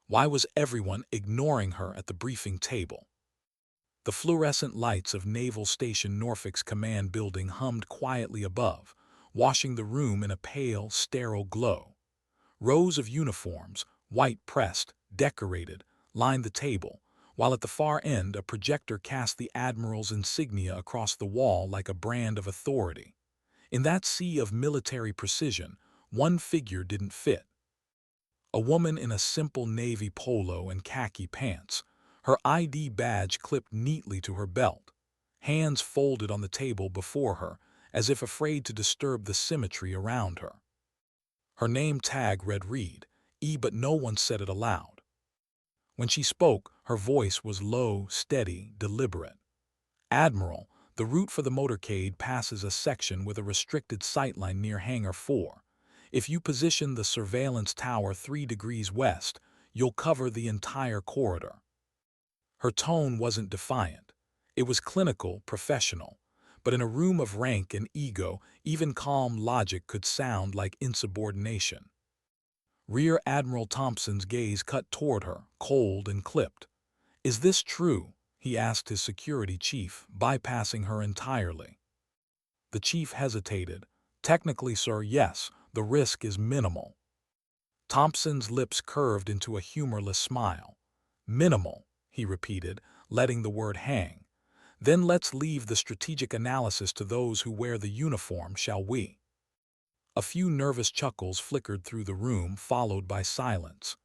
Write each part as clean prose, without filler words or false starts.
Why was everyone ignoring her at the briefing table? The fluorescent lights of Naval Station Norfolk's command building hummed quietly above, washing the room in a pale, sterile glow. Rows of uniforms, white-pressed, decorated, lined the table, while at the far end a projector cast the admiral's insignia across the wall like a brand of authority. In that sea of military precision, one figure didn't fit. A woman in a simple navy polo and khaki pants, her ID badge clipped neatly to her belt, hands folded on the table before her as if afraid to disturb the symmetry around her. Her name tag read Reed, but no one said it aloud. When she spoke, her voice was low, steady, deliberate. "Admiral, the route for the motorcade passes a section with a restricted sightline near Hangar 4. If you position the surveillance tower 3 degrees west, you'll cover the entire corridor." Her tone wasn't defiant. It was clinical, professional. But in a room of rank and ego, even calm logic could sound like insubordination. Rear Admiral Thompson's gaze cut toward her, cold and clipped. "Is this true?" he asked his security chief, bypassing her entirely. The chief hesitated. "Technically, sir, yes. The risk is minimal." Thompson's lips curved into a humorless smile. "Minimal," he repeated, letting the word hang. "Then let's leave the strategic analysis to those who wear the uniform, shall we?" A few nervous chuckles flickered through the room, followed by silence.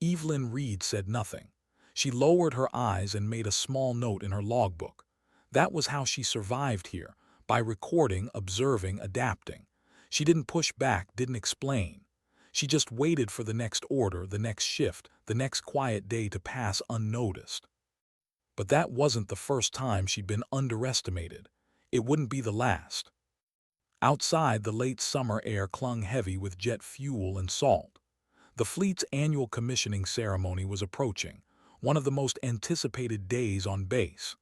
Evelyn Reed said nothing. She lowered her eyes and made a small note in her logbook. That was how she survived here, by recording, observing, adapting. She didn't push back, didn't explain. She just waited for the next order, the next shift, the next quiet day to pass unnoticed. But that wasn't the first time she'd been underestimated. It wouldn't be the last. Outside, the late summer air clung heavy with jet fuel and salt. The fleet's annual commissioning ceremony was approaching, one of the most anticipated days on base.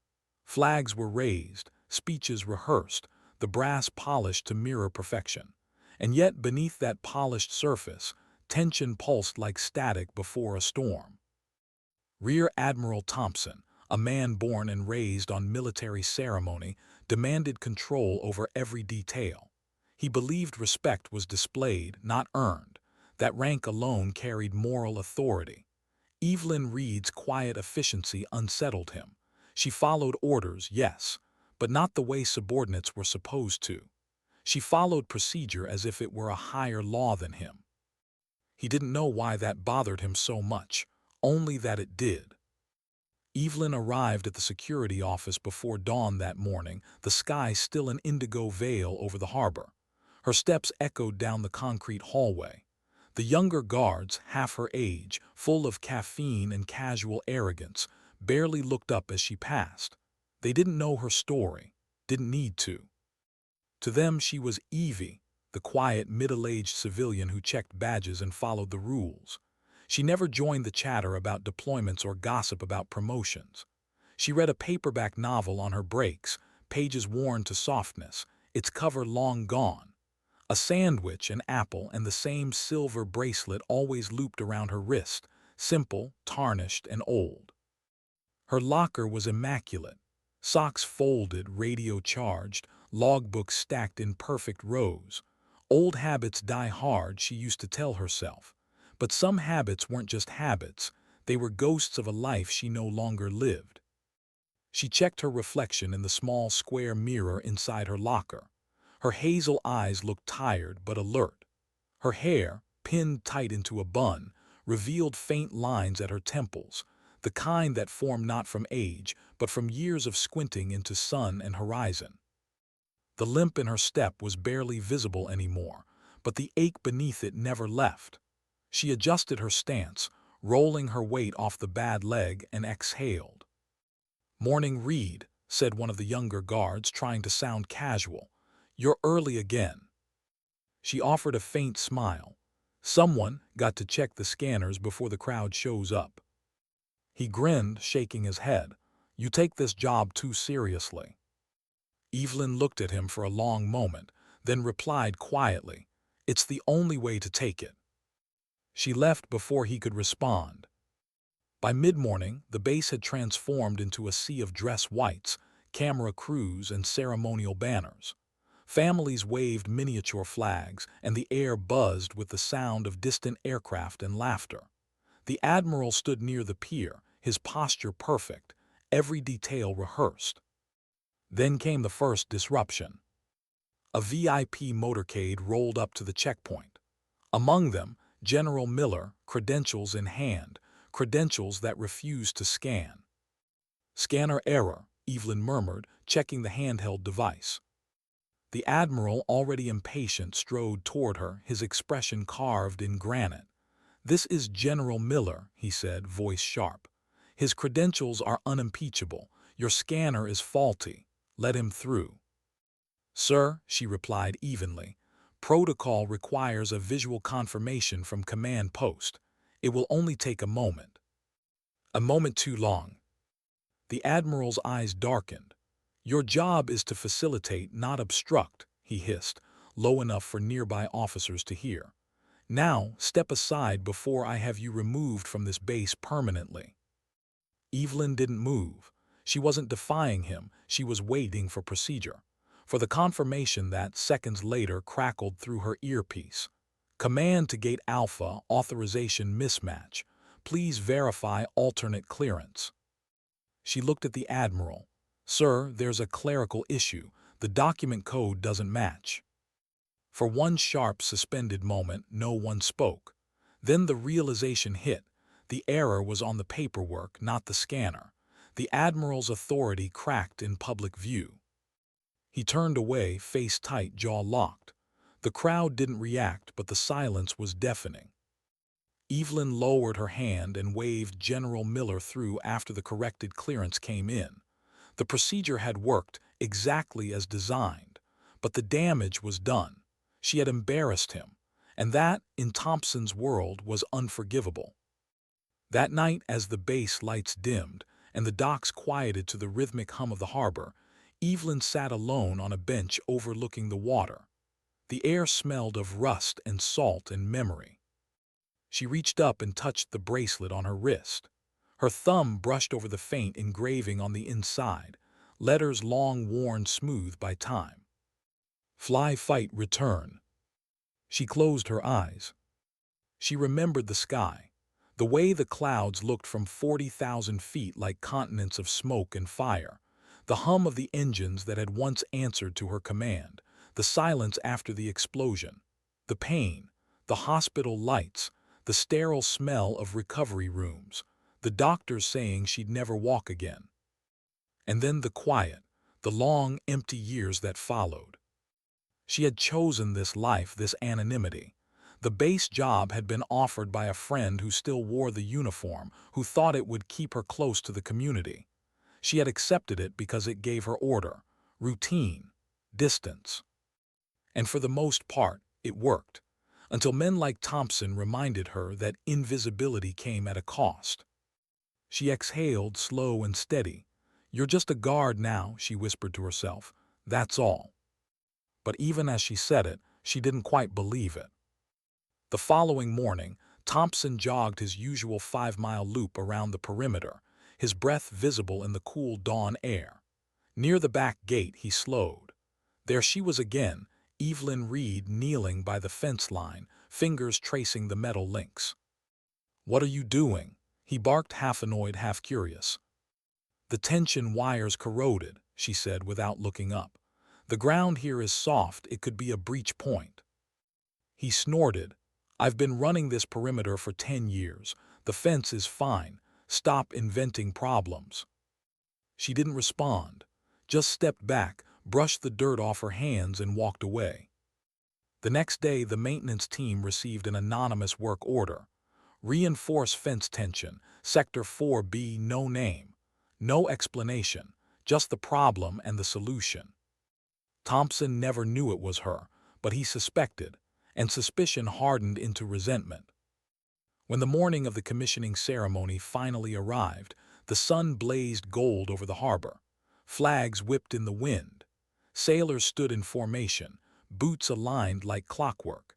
Flags were raised, speeches rehearsed, the brass polished to mirror perfection. And yet, beneath that polished surface, tension pulsed like static before a storm. Rear Admiral Thompson, a man born and raised on military ceremony, demanded control over every detail. He believed respect was displayed, not earned. That rank alone carried moral authority. Evelyn Reed's quiet efficiency unsettled him. She followed orders, yes, but not the way subordinates were supposed to. She followed procedure as if it were a higher law than him. He didn't know why that bothered him so much, only that it did. Evelyn arrived at the security office before dawn that morning, the sky still an indigo veil over the harbor. Her steps echoed down the concrete hallway. The younger guards, half her age, full of caffeine and casual arrogance, barely looked up as she passed. They didn't know her story, didn't need to. To them she was Evie, the quiet, middle-aged civilian who checked badges and followed the rules. She never joined the chatter about deployments or gossip about promotions. She read a paperback novel on her breaks, pages worn to softness, its cover long gone. A sandwich, an apple, and the same silver bracelet always looped around her wrist, simple, tarnished, and old. Her locker was immaculate. Socks folded, radio charged, logbooks stacked in perfect rows. Old habits die hard, she used to tell herself. But some habits weren't just habits, they were ghosts of a life she no longer lived. She checked her reflection in the small square mirror inside her locker. Her hazel eyes looked tired but alert. Her hair, pinned tight into a bun, revealed faint lines at her temples, the kind that form not from age, but from years of squinting into sun and horizon. The limp in her step was barely visible anymore, but the ache beneath it never left. She adjusted her stance, rolling her weight off the bad leg, and exhaled. "Morning, Reed," said one of the younger guards, trying to sound casual. "You're early again." She offered a faint smile. "Someone got to check the scanners before the crowd shows up." He grinned, shaking his head. "You take this job too seriously." Evelyn looked at him for a long moment, then replied quietly, "It's the only way to take it." She left before he could respond. By mid-morning, the base had transformed into a sea of dress whites, camera crews, and ceremonial banners. Families waved miniature flags, and the air buzzed with the sound of distant aircraft and laughter. The admiral stood near the pier, his posture perfect, every detail rehearsed. Then came the first disruption. A VIP motorcade rolled up to the checkpoint. Among them, General Miller, credentials in hand, credentials that refused to scan. "Scanner error," Evelyn murmured, checking the handheld device. The admiral, already impatient, strode toward her, his expression carved in granite. "This is General Miller," he said, voice sharp. "His credentials are unimpeachable. Your scanner is faulty. Let him through." "Sir," she replied evenly, "protocol requires a visual confirmation from command post. It will only take a moment." "A moment too long." The admiral's eyes darkened. "Your job is to facilitate, not obstruct," he hissed, low enough for nearby officers to hear. "Now, step aside before I have you removed from this base permanently." Evelyn didn't move. She wasn't defying him, she was waiting for procedure, for the confirmation that, seconds later, crackled through her earpiece. "Command to Gate Alpha, authorization mismatch. Please verify alternate clearance." She looked at the admiral. "Sir, there's a clerical issue. The document code doesn't match." For one sharp, suspended moment, no one spoke. Then the realization hit. The error was on the paperwork, not the scanner. The admiral's authority cracked in public view. He turned away, face tight, jaw locked. The crowd didn't react, but the silence was deafening. Evelyn lowered her hand and waved General Miller through after the corrected clearance came in. The procedure had worked exactly as designed, but the damage was done. She had embarrassed him, and that, in Thompson's world, was unforgivable. That night, as the base lights dimmed and the docks quieted to the rhythmic hum of the harbor, Evelyn sat alone on a bench overlooking the water. The air smelled of rust and salt and memory. She reached up and touched the bracelet on her wrist. Her thumb brushed over the faint engraving on the inside, letters long worn smooth by time. "Fly, fight, return." She closed her eyes. She remembered the sky, the way the clouds looked from 40,000 feet like continents of smoke and fire, the hum of the engines that had once answered to her command, the silence after the explosion, the pain, the hospital lights, the sterile smell of recovery rooms, the doctors saying she'd never walk again. And then the quiet, the long, empty years that followed. She had chosen this life, this anonymity. The base job had been offered by a friend who still wore the uniform, who thought it would keep her close to the community. She had accepted it because it gave her order, routine, distance. And for the most part, it worked, until men like Thompson reminded her that invisibility came at a cost. She exhaled, slow and steady. "You're just a guard now," she whispered to herself. "That's all." But even as she said it, she didn't quite believe it. The following morning, Thompson jogged his usual 5-mile loop around the perimeter, his breath visible in the cool dawn air. Near the back gate, he slowed. There she was again, Evelyn Reed kneeling by the fence line, fingers tracing the metal links. "What are you doing?" he barked, half annoyed, half curious. "The tension wire's corroded," she said without looking up. "The ground here is soft, it could be a breach point." He snorted. "I've been running this perimeter for 10 years. The fence is fine. Stop inventing problems." She didn't respond, just stepped back, brushed the dirt off her hands and walked away. The next day, the maintenance team received an anonymous work order. "Reinforce fence tension, Sector 4B, no name. No explanation, just the problem and the solution." Thompson never knew it was her, but he suspected, and suspicion hardened into resentment. When the morning of the commissioning ceremony finally arrived, the sun blazed gold over the harbor. Flags whipped in the wind. Sailors stood in formation, boots aligned like clockwork.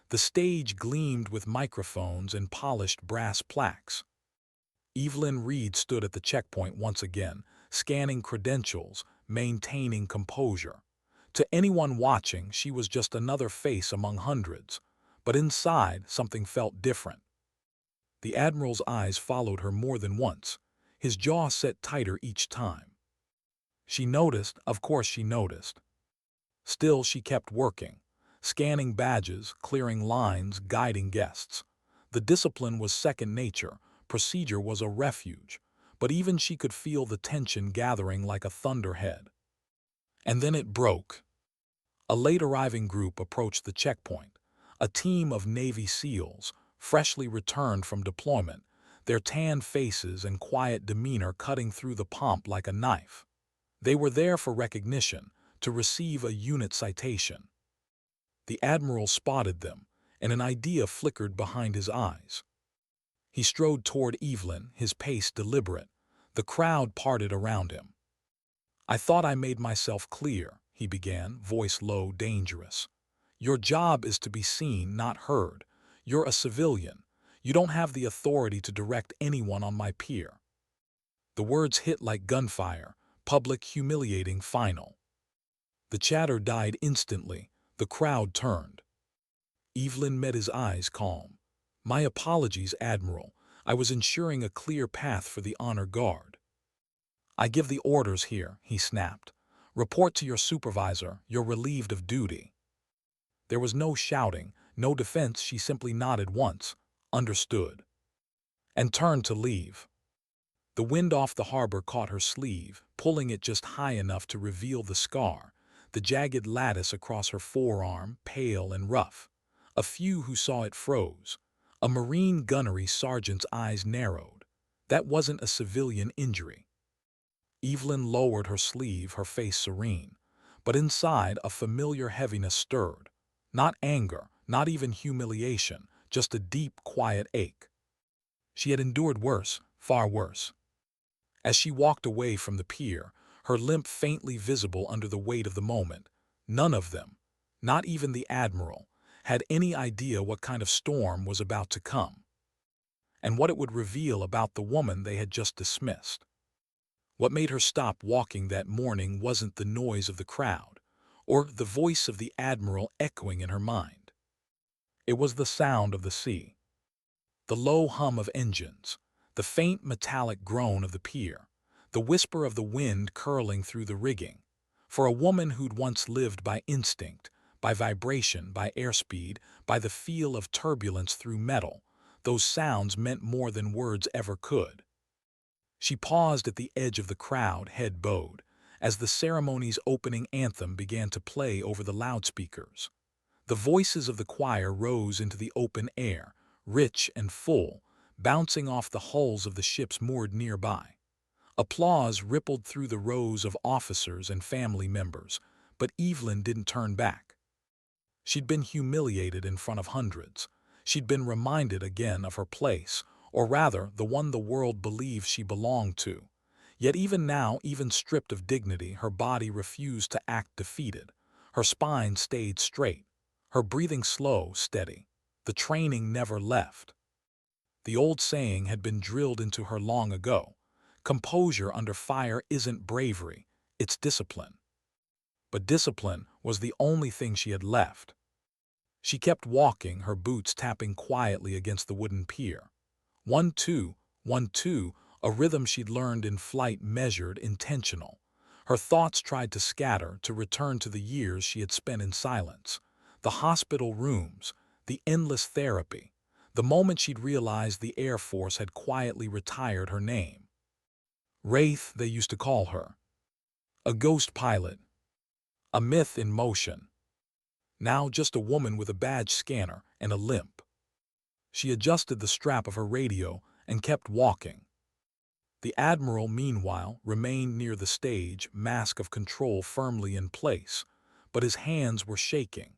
The stage gleamed with microphones and polished brass plaques. Evelyn Reed stood at the checkpoint once again, scanning credentials, maintaining composure. To anyone watching, she was just another face among hundreds. But inside, something felt different. The Admiral's eyes followed her more than once, his jaw set tighter each time. She noticed, of course she noticed. Still, she kept working, scanning badges, clearing lines, guiding guests. The discipline was second nature, procedure was a refuge, but even she could feel the tension gathering like a thunderhead. And then it broke. A late-arriving group approached the checkpoint, a team of Navy SEALs, freshly returned from deployment, their tanned faces and quiet demeanor cutting through the pomp like a knife. They were there for recognition, to receive a unit citation. The Admiral spotted them, and an idea flickered behind his eyes. He strode toward Evelyn, his pace deliberate. The crowd parted around him. "I thought I made myself clear," he began, voice low, dangerous. "Your job is to be seen, not heard. You're a civilian. You don't have the authority to direct anyone on my pier." The words hit like gunfire, public, humiliating, final. The chatter died instantly. The crowd turned. Evelyn met his eyes, calm. "My apologies, Admiral. I was ensuring a clear path for the honor guard." "I give the orders here," he snapped. "Report to your supervisor. You're relieved of duty." There was no shouting, no defense. She simply nodded once, understood, and turned to leave. The wind off the harbor caught her sleeve, pulling it just high enough to reveal the scar, the jagged lattice across her forearm, pale and rough. A few who saw it froze. A Marine gunnery sergeant's eyes narrowed. That wasn't a civilian injury. Evelyn lowered her sleeve, her face serene. But inside, a familiar heaviness stirred. Not anger, not even humiliation, just a deep, quiet ache. She had endured worse, far worse. As she walked away from the pier, her limp faintly visible under the weight of the moment, none of them, not even the Admiral, had any idea what kind of storm was about to come, and what it would reveal about the woman they had just dismissed. What made her stop walking that morning wasn't the noise of the crowd, or the voice of the Admiral echoing in her mind. It was the sound of the sea. The low hum of engines, the faint metallic groan of the pier, the whisper of the wind curling through the rigging. For a woman who'd once lived by instinct, by vibration, by airspeed, by the feel of turbulence through metal, those sounds meant more than words ever could. She paused at the edge of the crowd, head bowed, as the ceremony's opening anthem began to play over the loudspeakers. The voices of the choir rose into the open air, rich and full, bouncing off the hulls of the ships moored nearby. Applause rippled through the rows of officers and family members, but Evelyn didn't turn back. She'd been humiliated in front of hundreds. She'd been reminded again of her place, or rather, the one the world believed she belonged to. Yet even now, even stripped of dignity, her body refused to act defeated. Her spine stayed straight, her breathing slow, steady. The training never left. The old saying had been drilled into her long ago. Composure under fire isn't bravery, it's discipline. But discipline was the only thing she had left. She kept walking, her boots tapping quietly against the wooden pier. 1-2, 1-2, a rhythm she'd learned in flight, measured, intentional. Her thoughts tried to scatter, to return to the years she had spent in silence. The hospital rooms, the endless therapy, the moment she'd realized the Air Force had quietly retired her name. Wraith, they used to call her. A ghost pilot. A myth in motion. Now just a woman with a badge scanner and a limp. She adjusted the strap of her radio and kept walking. The Admiral, meanwhile, remained near the stage, mask of control firmly in place, but his hands were shaking.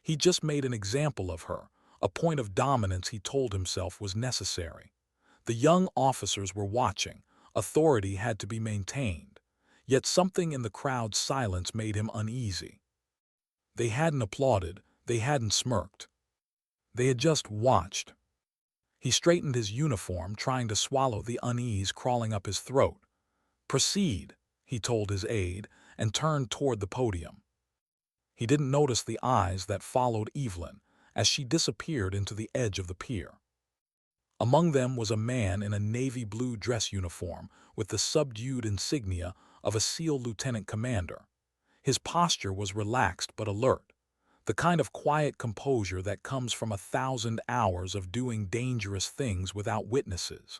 He just made an example of her, a point of dominance he told himself was necessary. The young officers were watching. Authority had to be maintained. Yet something in the crowd's silence made him uneasy. They hadn't applauded, they hadn't smirked. They had just watched. He straightened his uniform, trying to swallow the unease crawling up his throat. "Proceed," he told his aide, and turned toward the podium. He didn't notice the eyes that followed Evelyn as she disappeared into the edge of the pier. Among them was a man in a navy blue dress uniform with the subdued insignia of a SEAL lieutenant commander. His posture was relaxed but alert, the kind of quiet composure that comes from 1,000 hours of doing dangerous things without witnesses.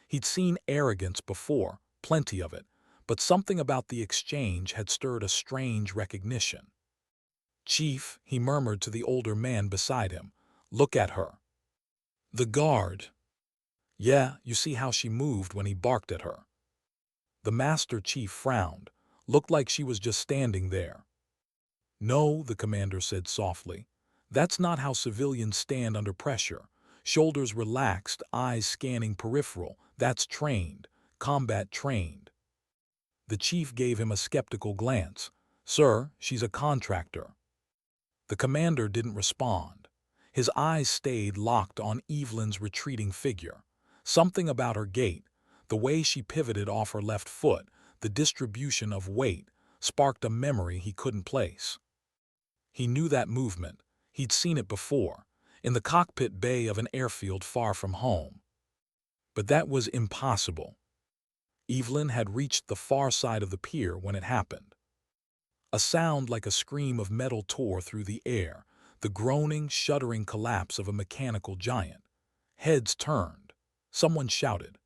He'd seen arrogance before, plenty of it, but something about the exchange had stirred a strange recognition. "Chief," he murmured to the older man beside him, "look at her." The guard. "Yeah, you see how she moved when he barked at her." The Master Chief frowned, looked like she was just standing there. "No," the commander said softly. "That's not how civilians stand under pressure. Shoulders relaxed, eyes scanning peripheral. That's trained, combat trained." The chief gave him a skeptical glance. "Sir, she's a contractor." The commander didn't respond. His eyes stayed locked on Evelyn's retreating figure. Something about her gait, the way she pivoted off her left foot, the distribution of weight, sparked a memory he couldn't place. He knew that movement. He'd seen it before, in the cockpit bay of an airfield far from home. But that was impossible. Evelyn had reached the far side of the pier when it happened. A sound like a scream of metal tore through the air, the groaning, shuddering collapse of a mechanical giant. Heads turned. Someone shouted.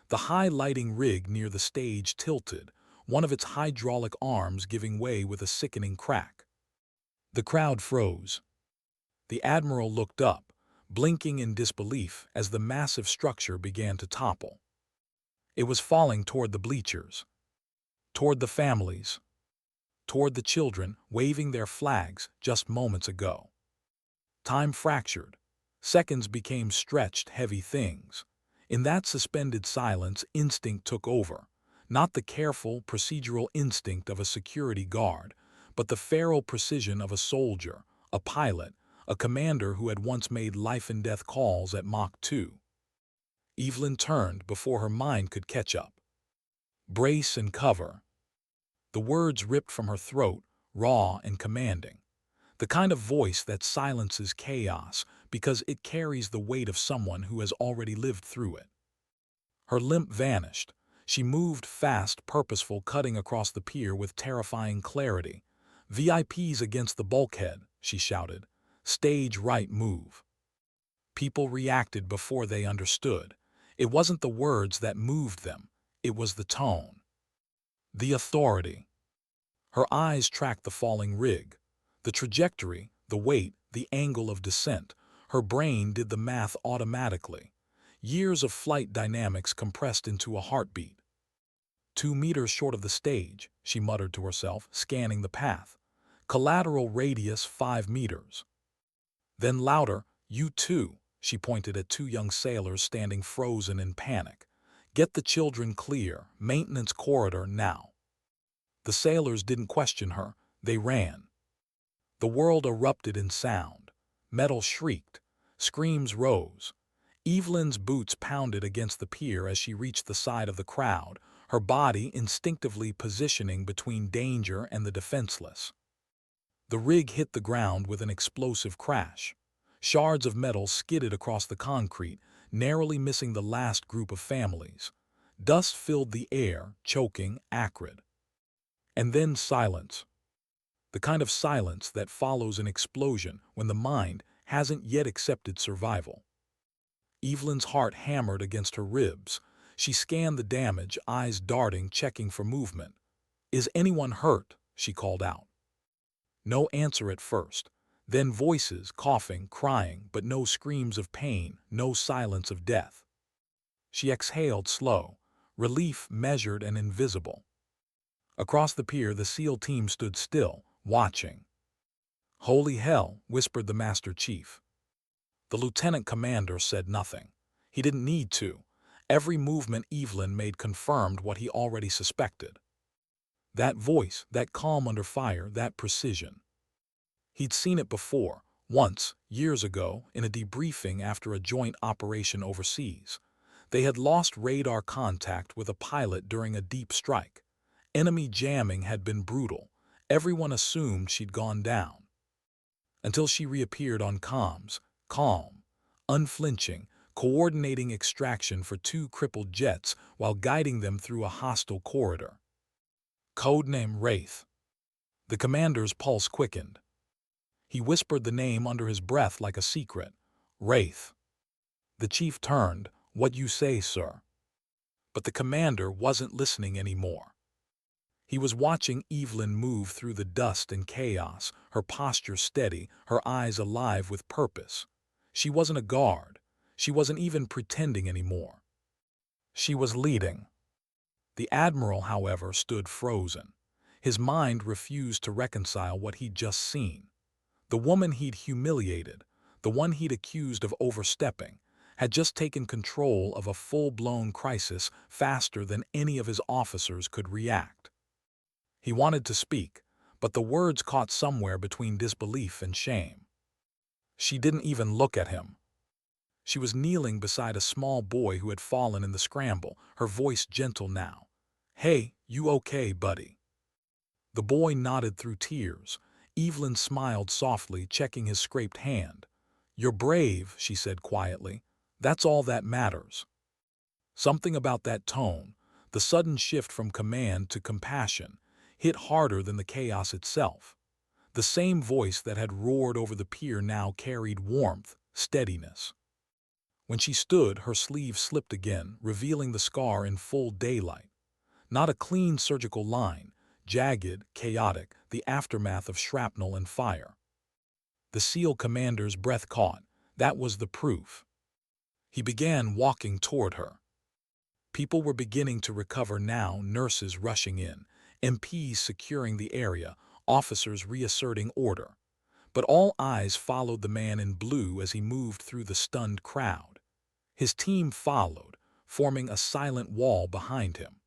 The high lighting rig near the stage tilted, one of its hydraulic arms giving way with a sickening crack. The crowd froze. The admiral looked up, blinking in disbelief as the massive structure began to topple. It was falling toward the bleachers, toward the families, toward the children waving their flags just moments ago. Time fractured. Seconds became stretched, heavy things. In that suspended silence, instinct took over, not the careful, procedural instinct of a security guard, but the feral precision of a soldier, a pilot, a commander who had once made life-and-death calls at Mach 2. Evelyn turned before her mind could catch up. "Brace and cover." The words ripped from her throat, raw and commanding. The kind of voice that silences chaos because it carries the weight of someone who has already lived through it. Her limp vanished. She moved fast, purposeful, cutting across the pier with terrifying clarity. "VIPs against the bulkhead," she shouted. "Stage right, move." People reacted before they understood. It wasn't the words that moved them. It was the tone. The authority. Her eyes tracked the falling rig. The trajectory, the weight, the angle of descent. Her brain did the math automatically. Years of flight dynamics compressed into a heartbeat. 2 meters short of the stage, she muttered to herself, scanning the path. Collateral radius 5 meters. Then louder, "You two," she pointed at 2 young sailors standing frozen in panic. "Get the children clear, maintenance corridor now." The sailors didn't question her, they ran. The world erupted in sound. Metal shrieked. Screams rose. Evelyn's boots pounded against the pier as she reached the side of the crowd, her body instinctively positioning between danger and the defenseless. The rig hit the ground with an explosive crash. Shards of metal skidded across the concrete, narrowly missing the last group of families. Dust filled the air, choking, acrid. And then silence. The kind of silence that follows an explosion when the mind hasn't yet accepted survival. Evelyn's heart hammered against her ribs. She scanned the damage, eyes darting, checking for movement. "Is anyone hurt?" she called out. No answer at first. Then voices, coughing, crying, but no screams of pain, no silence of death. She exhaled slow, relief measured and invisible. Across the pier, the SEAL team stood still, watching. "Holy hell," whispered the Master Chief. The lieutenant commander said nothing. He didn't need to. Every movement Evelyn made confirmed what he already suspected. That voice, that calm under fire, that precision. He'd seen it before, Once, years ago, in a debriefing after a joint operation overseas, they had lost radar contact with a pilot during a deep strike. Enemy jamming had been brutal. Everyone assumed she'd gone down. Until she reappeared on comms, calm, unflinching, coordinating extraction for two crippled jets while guiding them through a hostile corridor. Codename Wraith. The commander's pulse quickened. He whispered the name under his breath like a secret. Wraith. The chief turned. "What you say, sir?" But the commander wasn't listening anymore. He was watching Evelyn move through the dust and chaos, her posture steady, her eyes alive with purpose. She wasn't a guard. She wasn't even pretending anymore. She was leading. The admiral, however, stood frozen. His mind refused to reconcile what he'd just seen. The woman he'd humiliated, the one he'd accused of overstepping, had just taken control of a full-blown crisis faster than any of his officers could react. He wanted to speak, but the words caught somewhere between disbelief and shame. She didn't even look at him. She was kneeling beside a small boy who had fallen in the scramble, her voice gentle now. "Hey, you okay, buddy?" The boy nodded through tears. Evelyn smiled softly, checking his scraped hand. "You're brave," she said quietly. "That's all that matters." Something about that tone, the sudden shift from command to compassion, hit harder than the chaos itself. The same voice that had roared over the pier now carried warmth, steadiness. When she stood, her sleeve slipped again, revealing the scar in full daylight. Not a clean surgical line, jagged, chaotic, the aftermath of shrapnel and fire. The SEAL commander's breath caught. That was the proof. He began walking toward her. People were beginning to recover now, nurses rushing in, MPs securing the area, officers reasserting order. But all eyes followed the man in blue as he moved through the stunned crowd. His team followed, forming a silent wall behind him.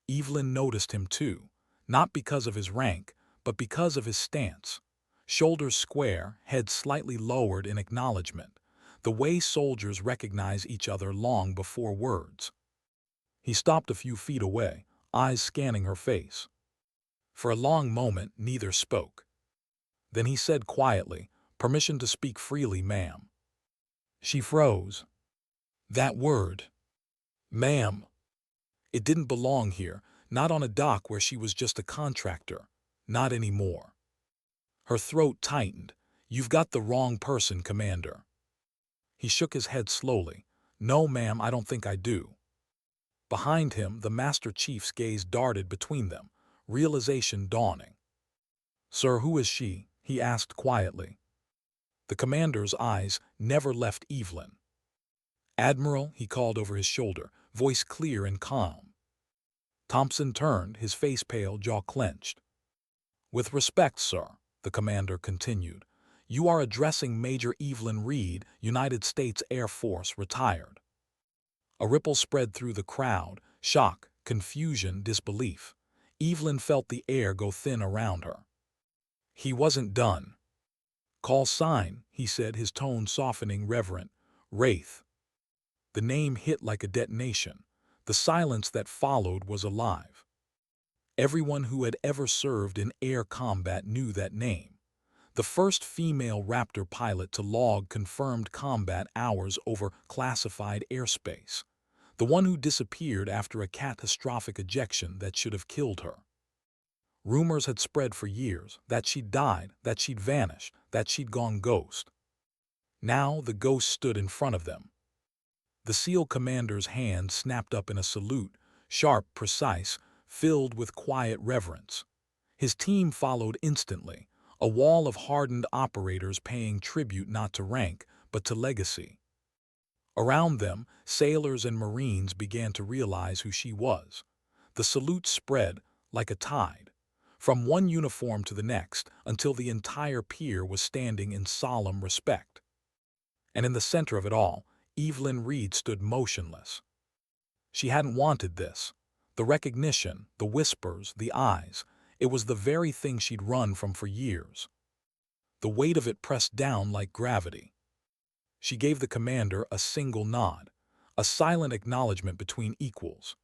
Evelyn noticed him too, not because of his rank, but because of his stance. Shoulders square, head slightly lowered in acknowledgement, the way soldiers recognize each other long before words. He stopped a few feet away, eyes scanning her face. For a long moment, neither spoke. Then he said quietly, "Permission to speak freely, ma'am." She froze. That word, ma'am. It didn't belong here, not on a dock where she was just a contractor. Not anymore. Her throat tightened. "You've got the wrong person, Commander." He shook his head slowly. "No, ma'am, I don't think I do." Behind him, the Master Chief's gaze darted between them, realization dawning. "Sir, who is she?" he asked quietly. The commander's eyes never left Evelyn. "Admiral," he called over his shoulder, voice clear and calm. Thompson turned, his face pale, jaw clenched. "With respect, sir," the commander continued, "you are addressing Major Evelyn Reed, United States Air Force, retired." A ripple spread through the crowd, shock, confusion, disbelief. Evelyn felt the air go thin around her. He wasn't done. "Call sign," he said, his tone softening, reverent. "Wraith." The name hit like a detonation. The silence that followed was alive. Everyone who had ever served in air combat knew that name. The first female Raptor pilot to log confirmed combat hours over classified airspace. The one who disappeared after a catastrophic ejection that should have killed her. Rumors had spread for years that she'd died, that she'd vanished, that she'd gone ghost. Now the ghost stood in front of them. The SEAL commander's hand snapped up in a salute, sharp, precise, filled with quiet reverence. His team followed instantly, a wall of hardened operators paying tribute not to rank, but to legacy. Around them, sailors and Marines began to realize who she was. The salute spread like a tide, from one uniform to the next, until the entire pier was standing in solemn respect. And in the center of it all, Evelyn Reed stood motionless. She hadn't wanted this. The recognition, the whispers, the eyes, it was the very thing she'd run from for years. the weight of it pressed down like gravity. She gave the commander a single nod, a silent acknowledgement between equals.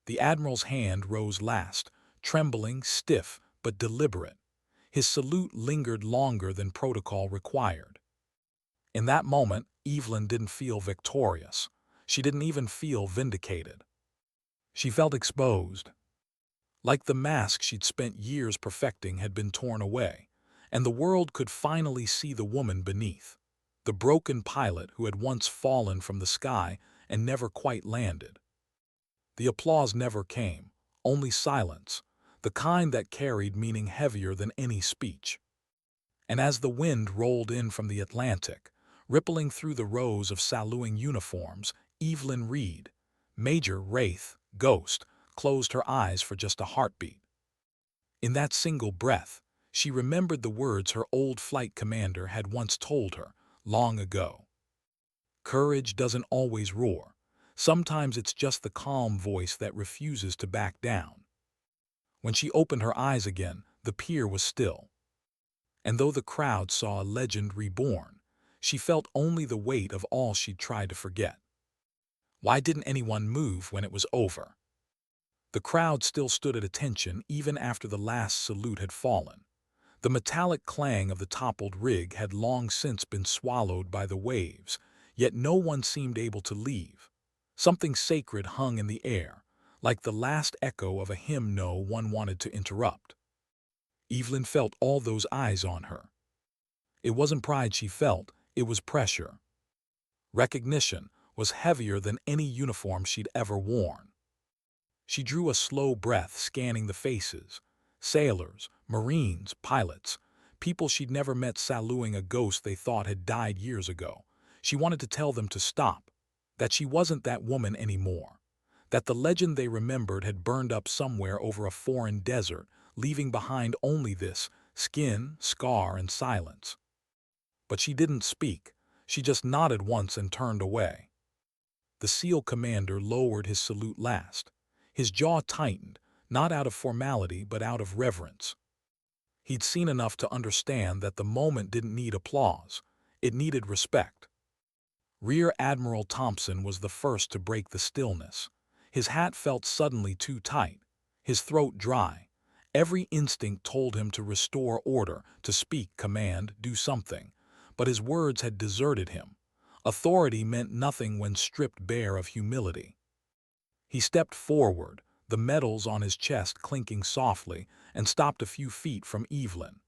The admiral's hand rose last, trembling, stiff, but deliberate. His salute lingered longer than protocol required. In that moment, Evelyn didn't feel victorious. She didn't even feel vindicated. She felt exposed. Like the mask she'd spent years perfecting had been torn away, and the world could finally see the woman beneath, the broken pilot who had once fallen from the sky and never quite landed. The applause never came, only silence, the kind that carried meaning heavier than any speech. And as the wind rolled in from the Atlantic, rippling through the rows of saluting uniforms, Evelyn Reed, Major Wraith, Ghost, closed her eyes for just a heartbeat. In that single breath, she remembered the words her old flight commander had once told her, long ago. Courage doesn't always roar. Sometimes it's just the calm voice that refuses to back down. When she opened her eyes again, the pier was still. And though the crowd saw a legend reborn, she felt only the weight of all she'd tried to forget. Why didn't anyone move when it was over? The crowd still stood at attention even after the last salute had fallen. The metallic clang of the toppled rig had long since been swallowed by the waves, yet no one seemed able to leave. Something sacred hung in the air, like the last echo of a hymn no one wanted to interrupt. Evelyn felt all those eyes on her. It wasn't pride she felt, it was pressure. Recognition was heavier than any uniform she'd ever worn. She drew a slow breath, scanning the faces. Sailors, Marines, pilots, people she'd never met saluting a ghost they thought had died years ago. She wanted to tell them to stop, that she wasn't that woman anymore, that the legend they remembered had burned up somewhere over a foreign desert, leaving behind only this skin, scar, and silence. But she didn't speak. She just nodded once and turned away. The SEAL commander lowered his salute last. His jaw tightened, not out of formality but out of reverence. He'd seen enough to understand that the moment didn't need applause. It needed respect. Rear Admiral Thompson was the first to break the stillness. His hat felt suddenly too tight, his throat dry. Every instinct told him to restore order, to speak command, do something. But his words had deserted him. Authority meant nothing when stripped bare of humility. He stepped forward, the metals on his chest clinking softly, and stopped a few feet from Evelyn.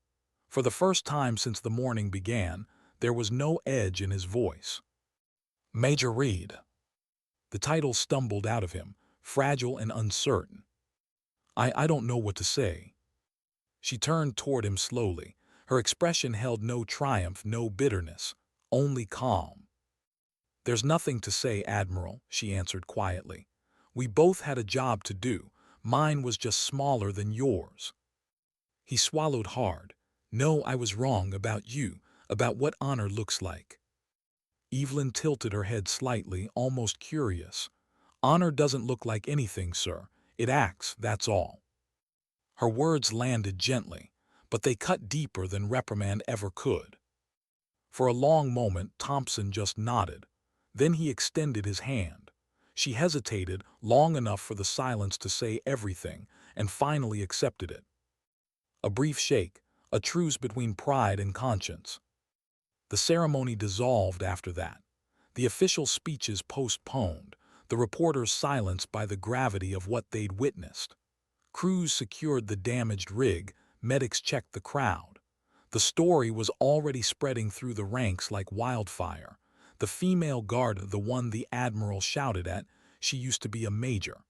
For the first time since the morning began, there was no edge in his voice. Major Reed. The title stumbled out of him, fragile and uncertain. I don't know what to say. She turned toward him slowly. Her expression held no triumph, no bitterness, only calm. There's nothing to say, Admiral, she answered quietly. We both had a job to do. Mine was just smaller than yours. He swallowed hard. No, I was wrong about you, about what honor looks like. Evelyn tilted her head slightly, almost curious. Honor doesn't look like anything, sir. It acts, that's all. Her words landed gently, but they cut deeper than reprimand ever could. For a long moment, Thompson just nodded. Then he extended his hand. She hesitated long enough for the silence to say everything, and finally accepted it. A brief shake, a truce between pride and conscience. The ceremony dissolved after that. The official speeches postponed, the reporters silenced by the gravity of what they'd witnessed. Crews secured the damaged rig, medics checked the crowd. The story was already spreading through the ranks like wildfire. The female guard, the one the Admiral shouted at, she used to be a major.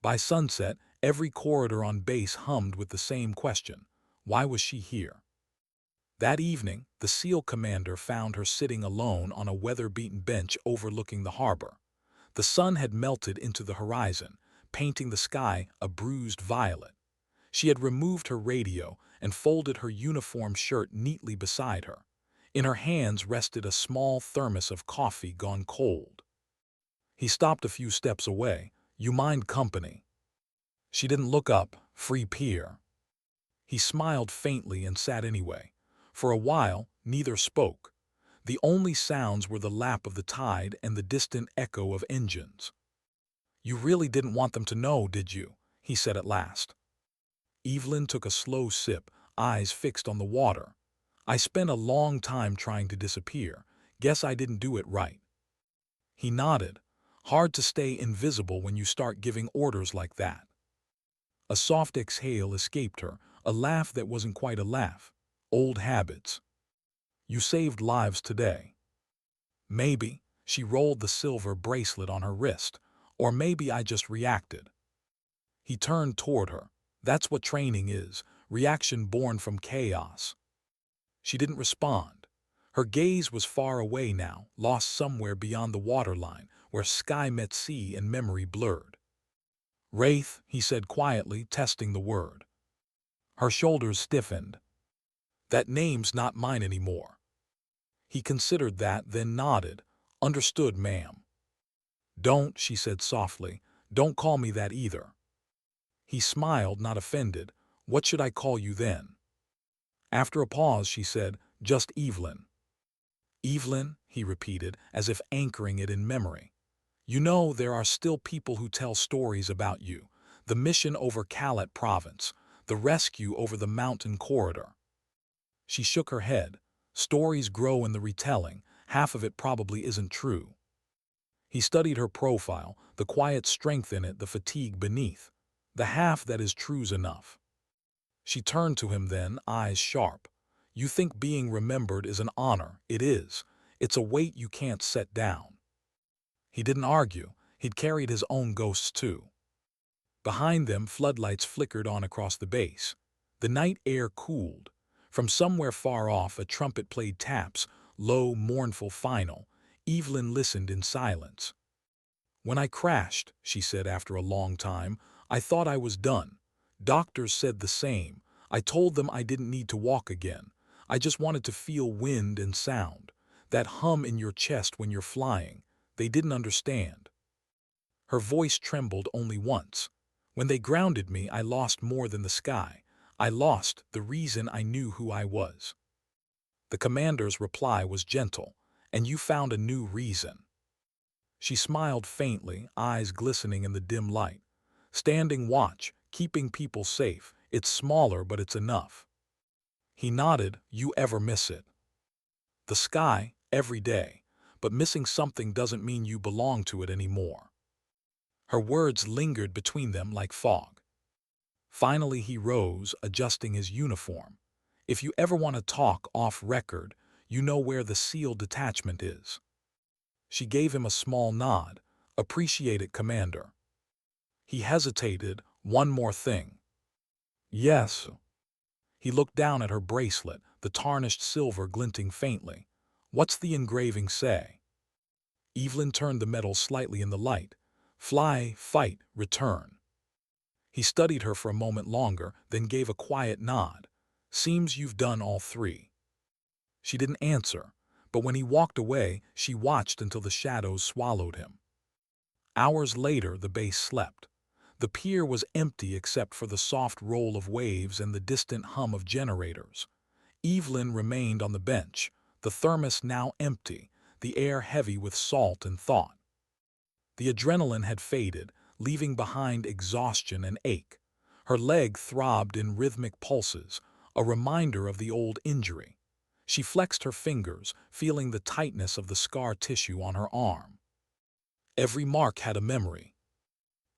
By sunset, every corridor on base hummed with the same question: why was she here? That evening, the SEAL commander found her sitting alone on a weather-beaten bench overlooking the harbor. The sun had melted into the horizon, painting the sky a bruised violet. She had removed her radio and folded her uniform shirt neatly beside her. In her hands rested a small thermos of coffee gone cold. He stopped a few steps away. You mind company? She didn't look up. Free pier. He smiled faintly and sat anyway. For a while, neither spoke. The only sounds were the lap of the tide and the distant echo of engines. "You really didn't want them to know, did you?" he said at last. Evelyn took a slow sip, eyes fixed on the water. "I spent a long time trying to disappear. Guess I didn't do it right." He nodded. "Hard to stay invisible when you start giving orders like that." A soft exhale escaped her, a laugh that wasn't quite a laugh. "Old habits. You saved lives today." "Maybe." She rolled the silver bracelet on her wrist. "Or maybe I just reacted." He turned toward her. "That's what training is, reaction born from chaos." She didn't respond. Her gaze was far away now, lost somewhere beyond the waterline, where sky met sea and memory blurred. "Wraith," he said quietly, testing the word. Her shoulders stiffened. "That name's not mine anymore." He considered that, then nodded. "Understood, ma'am." "Don't," she said softly. "Don't call me that either." He smiled, not offended. "What should I call you then?" After a pause, she said, "Just Evelyn." "Evelyn," he repeated, as if anchoring it in memory. "You know, there are still people who tell stories about you. The mission over Kalat province, the rescue over the mountain corridor." She shook her head. "Stories grow in the retelling. Half of it probably isn't true." He studied her profile, the quiet strength in it, the fatigue beneath. "The half that is true's enough." She turned to him then, eyes sharp. "You think being remembered is an honor. It is. It's a weight you can't set down." He didn't argue. He'd carried his own ghosts too. Behind them, floodlights flickered on across the base. The night air cooled. From somewhere far off, a trumpet played taps, low, mournful, final. Evelyn listened in silence. "When I crashed," she said after a long time, "I thought I was done. Doctors said the same. I told them I didn't need to walk again. I just wanted to feel wind and sound. That hum in your chest when you're flying. They didn't understand." Her voice trembled only once. "When they grounded me, I lost more than the sky. I lost the reason I knew who I was." The commander's reply was gentle. "And you found a new reason." She smiled faintly, eyes glistening in the dim light. "Standing watch, keeping people safe. It's smaller, but it's enough." He nodded. "You ever miss it?" "The sky, every day. But missing something doesn't mean you belong to it anymore." Her words lingered between them like fog. Finally he rose, adjusting his uniform. "If you ever want to talk off record, you know where the SEAL detachment is." She gave him a small nod. "Appreciate it, Commander." He hesitated. "One more thing." "Yes." He looked down at her bracelet, the tarnished silver glinting faintly. "What's the engraving say?" Evelyn turned the metal slightly in the light. "Fly, fight, return." He studied her for a moment longer, then gave a quiet nod. "Seems you've done all three." She didn't answer, but when he walked away, she watched until the shadows swallowed him. Hours later, the base slept. The pier was empty except for the soft roll of waves and the distant hum of generators. Evelyn remained on the bench, the thermos now empty, the air heavy with salt and thought. The adrenaline had faded, leaving behind exhaustion and ache. Her leg throbbed in rhythmic pulses, a reminder of the old injury. She flexed her fingers, feeling the tightness of the scar tissue on her arm. Every mark had a memory.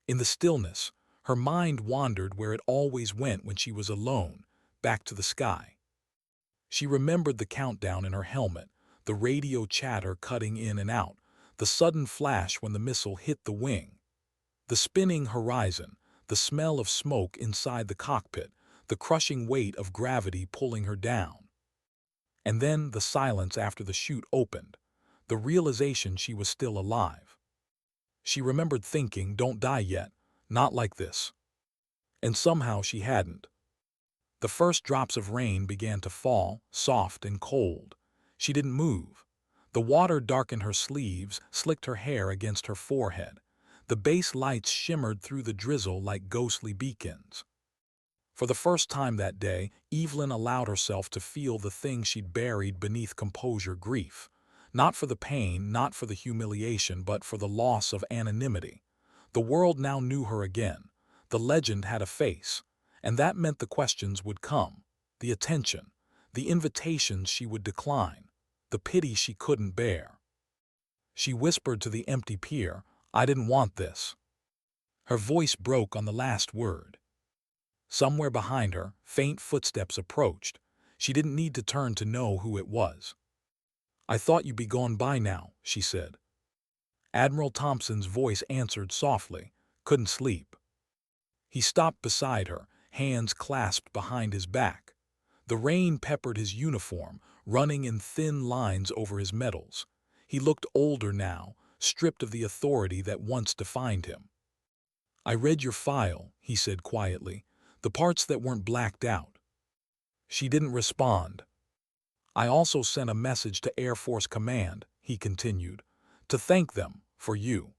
In the stillness, her mind wandered where it always went when she was alone, back to the sky. She remembered the countdown in her helmet, the radio chatter cutting in and out, the sudden flash when the missile hit the wing. The spinning horizon, the smell of smoke inside the cockpit, the crushing weight of gravity pulling her down. And then the silence after the chute opened, the realization she was still alive. She remembered thinking, "Don't die yet, not like this." And somehow she hadn't. The first drops of rain began to fall, soft and cold. She didn't move. The water darkened her sleeves, slicked her hair against her forehead. The base lights shimmered through the drizzle like ghostly beacons. For the first time that day, Evelyn allowed herself to feel the thing she'd buried beneath composure: grief. Not for the pain, not for the humiliation, but for the loss of anonymity. The world now knew her again. The legend had a face, and that meant the questions would come, the attention, the invitations she would decline, the pity she couldn't bear. She whispered to the empty pier, "I didn't want this." Her voice broke on the last word. Somewhere behind her, faint footsteps approached. She didn't need to turn to know who it was. "I thought you'd be gone by now," she said. Admiral Thompson's voice answered softly, "Couldn't sleep." He stopped beside her, hands clasped behind his back. The rain peppered his uniform, running in thin lines over his medals. He looked older now, stripped of the authority that once defined him. "I read your file," he said quietly, "the parts that weren't blacked out." She didn't respond. "I also sent a message to Air Force Command," he continued, "to thank them for you."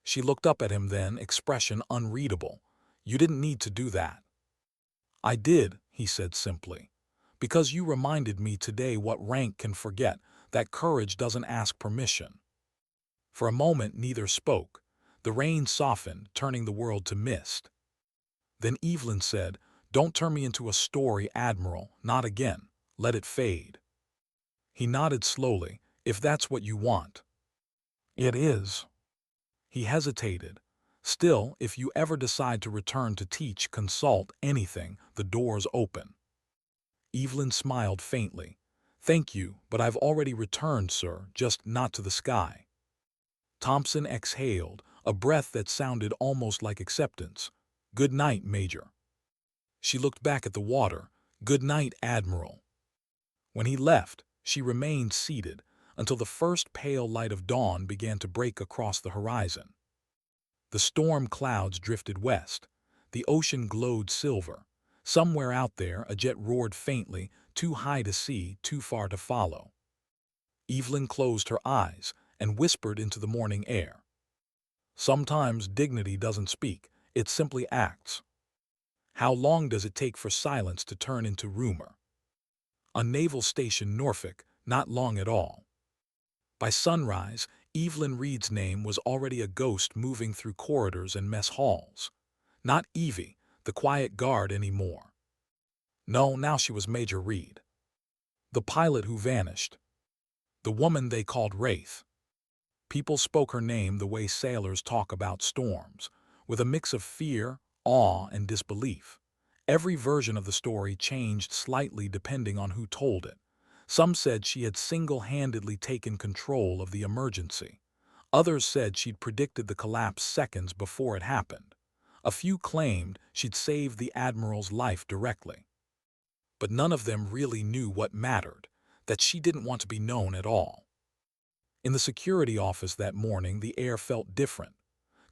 She looked up at him then, expression unreadable. "You didn't need to do that." "I did," he said simply, "because you reminded me today what rank can forget, that courage doesn't ask permission." For a moment neither spoke. The rain softened, turning the world to mist. Then Evelyn said, "Don't turn me into a story, Admiral, not again. Let it fade." He nodded slowly. "If that's what you want." "It is." He hesitated. "Still, if you ever decide to return to teach, consult, anything, the door's open." Evelyn smiled faintly. "Thank you, but I've already returned, sir, just not to the sky." Thompson exhaled, a breath that sounded almost like acceptance. "Good night, Major." She looked back at the water. "Good night, Admiral." When he left, she remained seated until the first pale light of dawn began to break across the horizon. The storm clouds drifted west. The ocean glowed silver. Somewhere out there, a jet roared faintly, too high to see, too far to follow. Evelyn closed her eyes and whispered into the morning air. "Sometimes dignity doesn't speak, it simply acts." How long does it take for silence to turn into rumor? On Naval Station Norfolk, not long at all. By sunrise, Evelyn Reed's name was already a ghost moving through corridors and mess halls. Not Evie, the quiet guard, anymore. No, now she was Major Reed. The pilot who vanished. The woman they called Wraith. People spoke her name the way sailors talk about storms, with a mix of fear, awe, and disbelief. Every version of the story changed slightly depending on who told it. Some said she had single-handedly taken control of the emergency. Others said she'd predicted the collapse seconds before it happened. A few claimed she'd saved the Admiral's life directly. But none of them really knew what mattered, that she didn't want to be known at all. In the security office that morning, the air felt different.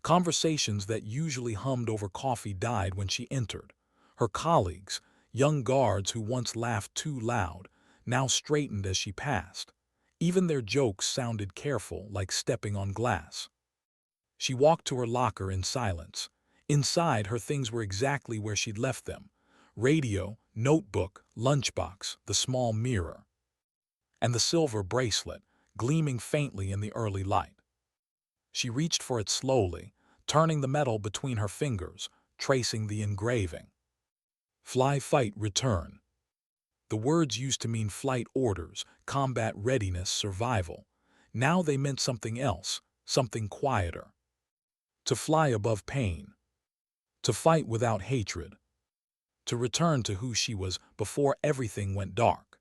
Conversations that usually hummed over coffee died when she entered. Her colleagues, young guards who once laughed too loud, now straightened as she passed. Even their jokes sounded careful, like stepping on glass. She walked to her locker in silence. Inside, her things were exactly where she'd left them: radio, notebook, lunchbox, the small mirror, and the silver bracelet, gleaming faintly in the early light. She reached for it slowly, turning the metal between her fingers, tracing the engraving. "Fly, fight, return." The words used to mean flight orders, combat readiness, survival. Now they meant something else, something quieter. To fly above pain. To fight without hatred. To return to who she was before everything went dark.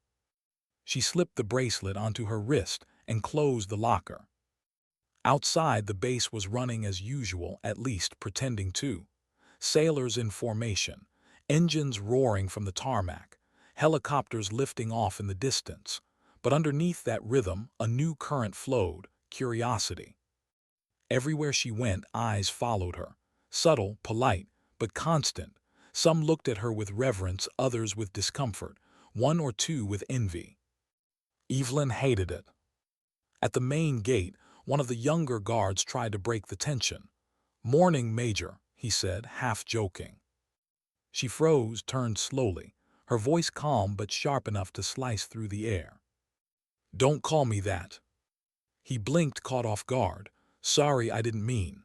She slipped the bracelet onto her wrist and closed the locker. Outside, the base was running as usual, at least pretending to. Sailors in formation, engines roaring from the tarmac, helicopters lifting off in the distance. But underneath that rhythm, a new current flowed: curiosity. Everywhere she went, eyes followed her. Subtle, polite, but constant. Some looked at her with reverence, others with discomfort, one or two with envy. Evelyn hated it. At the main gate, one of the younger guards tried to break the tension. "Morning, Major," he said, half joking. She froze, turned slowly, her voice calm but sharp enough to slice through the air. "Don't call me that." He blinked, caught off guard. "Sorry, I didn't mean."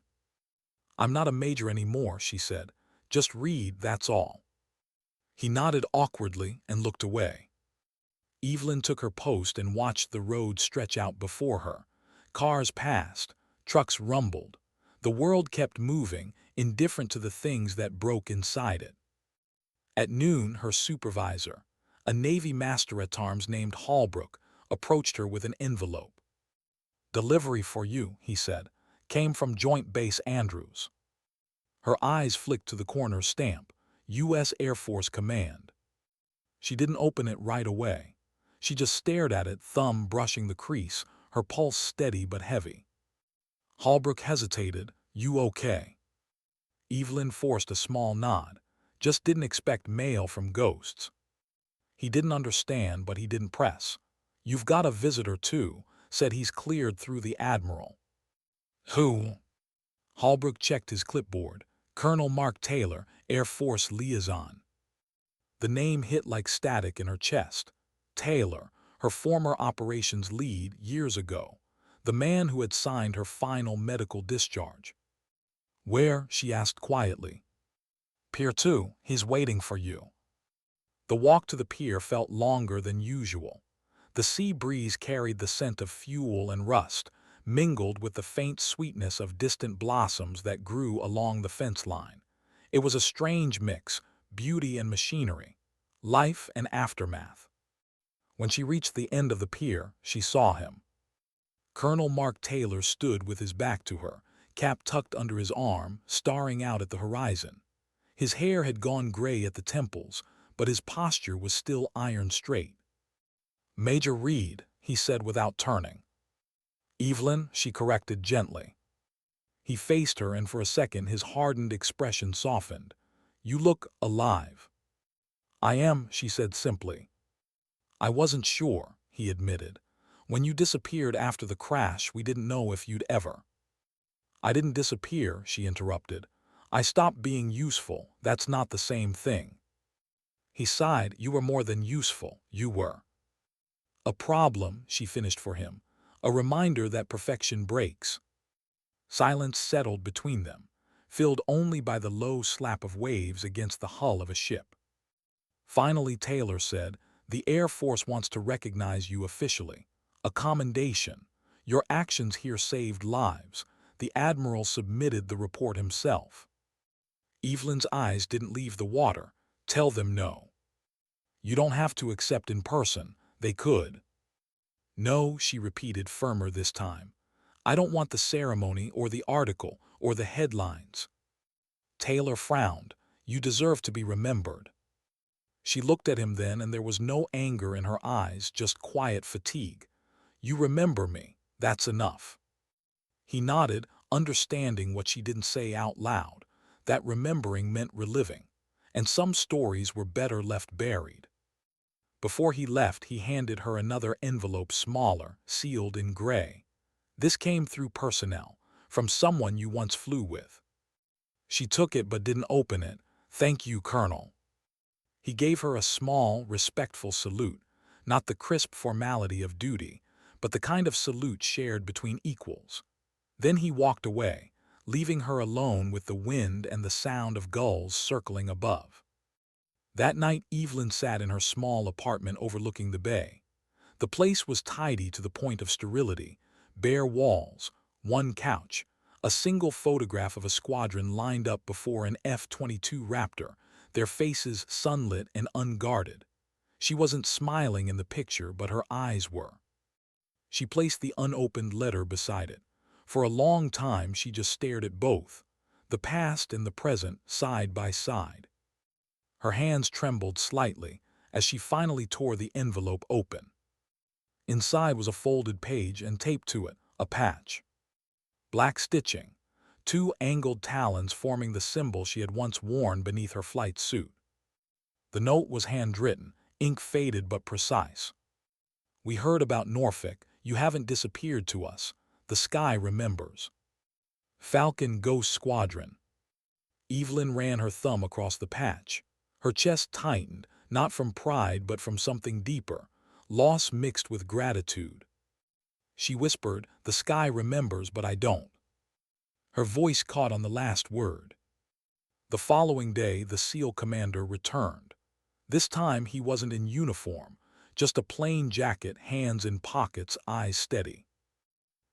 "I'm not a major anymore," she said. "Just Reed, that's all." He nodded awkwardly and looked away. Evelyn took her post and watched the road stretch out before her. Cars passed, trucks rumbled. The world kept moving, indifferent to the things that broke inside it. At noon, her supervisor, a Navy master-at-arms named Holbrook, approached her with an envelope. "Delivery for you," he said. "Came from Joint Base Andrews." Her eyes flicked to the corner stamp, U.S. Air Force Command. She didn't open it right away. She just stared at it, thumb brushing the crease, her pulse steady but heavy. Holbrook hesitated. "You okay?" Evelyn forced a small nod. Just didn't expect mail from ghosts. He didn't understand, but he didn't press. "You've got a visitor too," said. "He's cleared through the Admiral." "Who?" Holbrook checked his clipboard. "Colonel Mark Taylor, Air Force Liaison." The name hit like static in her chest. Taylor, her former operations lead years ago. The man who had signed her final medical discharge. "Where?" she asked quietly. "Pier 2, he's waiting for you." The walk to the pier felt longer than usual. The sea breeze carried the scent of fuel and rust, mingled with the faint sweetness of distant blossoms that grew along the fence line. It was a strange mix, beauty and machinery, life and aftermath. When she reached the end of the pier, she saw him. Colonel Mark Taylor stood with his back to her, cap tucked under his arm, staring out at the horizon. His hair had gone gray at the temples, but his posture was still iron straight. "Major Reed," he said without turning. "Evelyn," she corrected gently. He faced her, and for a second his hardened expression softened. "You look alive." "I am," she said simply. "I wasn't sure," he admitted. "When you disappeared after the crash, we didn't know if you'd ever—" "I didn't disappear," she interrupted. "I stopped being useful. That's not the same thing." He sighed. "You were more than useful. You were a problem," she finished for him. "A reminder that perfection breaks." Silence settled between them, filled only by the low slap of waves against the hull of a ship. Finally, Taylor said, "The Air Force wants to recognize you officially. A commendation. Your actions here saved lives." The Admiral submitted the report himself. Evelyn's eyes didn't leave the water. "Tell them no." "You don't have to accept in person. They could." "No," she repeated, firmer this time. "I don't want the ceremony or the article or the headlines." Taylor frowned. "You deserve to be remembered." She looked at him then, and there was no anger in her eyes, just quiet fatigue. "You remember me. That's enough." He nodded, understanding what she didn't say out loud, that remembering meant reliving, and some stories were better left buried. Before he left, he handed her another envelope, smaller, sealed in gray. "This came through personnel, from someone you once flew with." She took it but didn't open it. "Thank you, Colonel." He gave her a small, respectful salute, not the crisp formality of duty, but the kind of salute shared between equals. Then he walked away, leaving her alone with the wind and the sound of gulls circling above. That night, Evelyn sat in her small apartment overlooking the bay. The place was tidy to the point of sterility: bare walls, one couch, a single photograph of a squadron lined up before an F-22 Raptor, their faces sunlit and unguarded. She wasn't smiling in the picture, but her eyes were. She placed the unopened letter beside it. For a long time she just stared at both, the past and the present, side by side. Her hands trembled slightly as she finally tore the envelope open. Inside was a folded page, and taped to it, a patch. Black stitching, two angled talons forming the symbol she had once worn beneath her flight suit. The note was handwritten, ink faded but precise. "We heard about Norfolk. You haven't disappeared to us. The sky remembers. Falcon Ghost Squadron." Evelyn ran her thumb across the patch. Her chest tightened, not from pride but from something deeper, loss mixed with gratitude. She whispered, "The sky remembers, but I don't." Her voice caught on the last word. The following day, the SEAL commander returned. This time he wasn't in uniform, just a plain jacket, hands in pockets, eyes steady.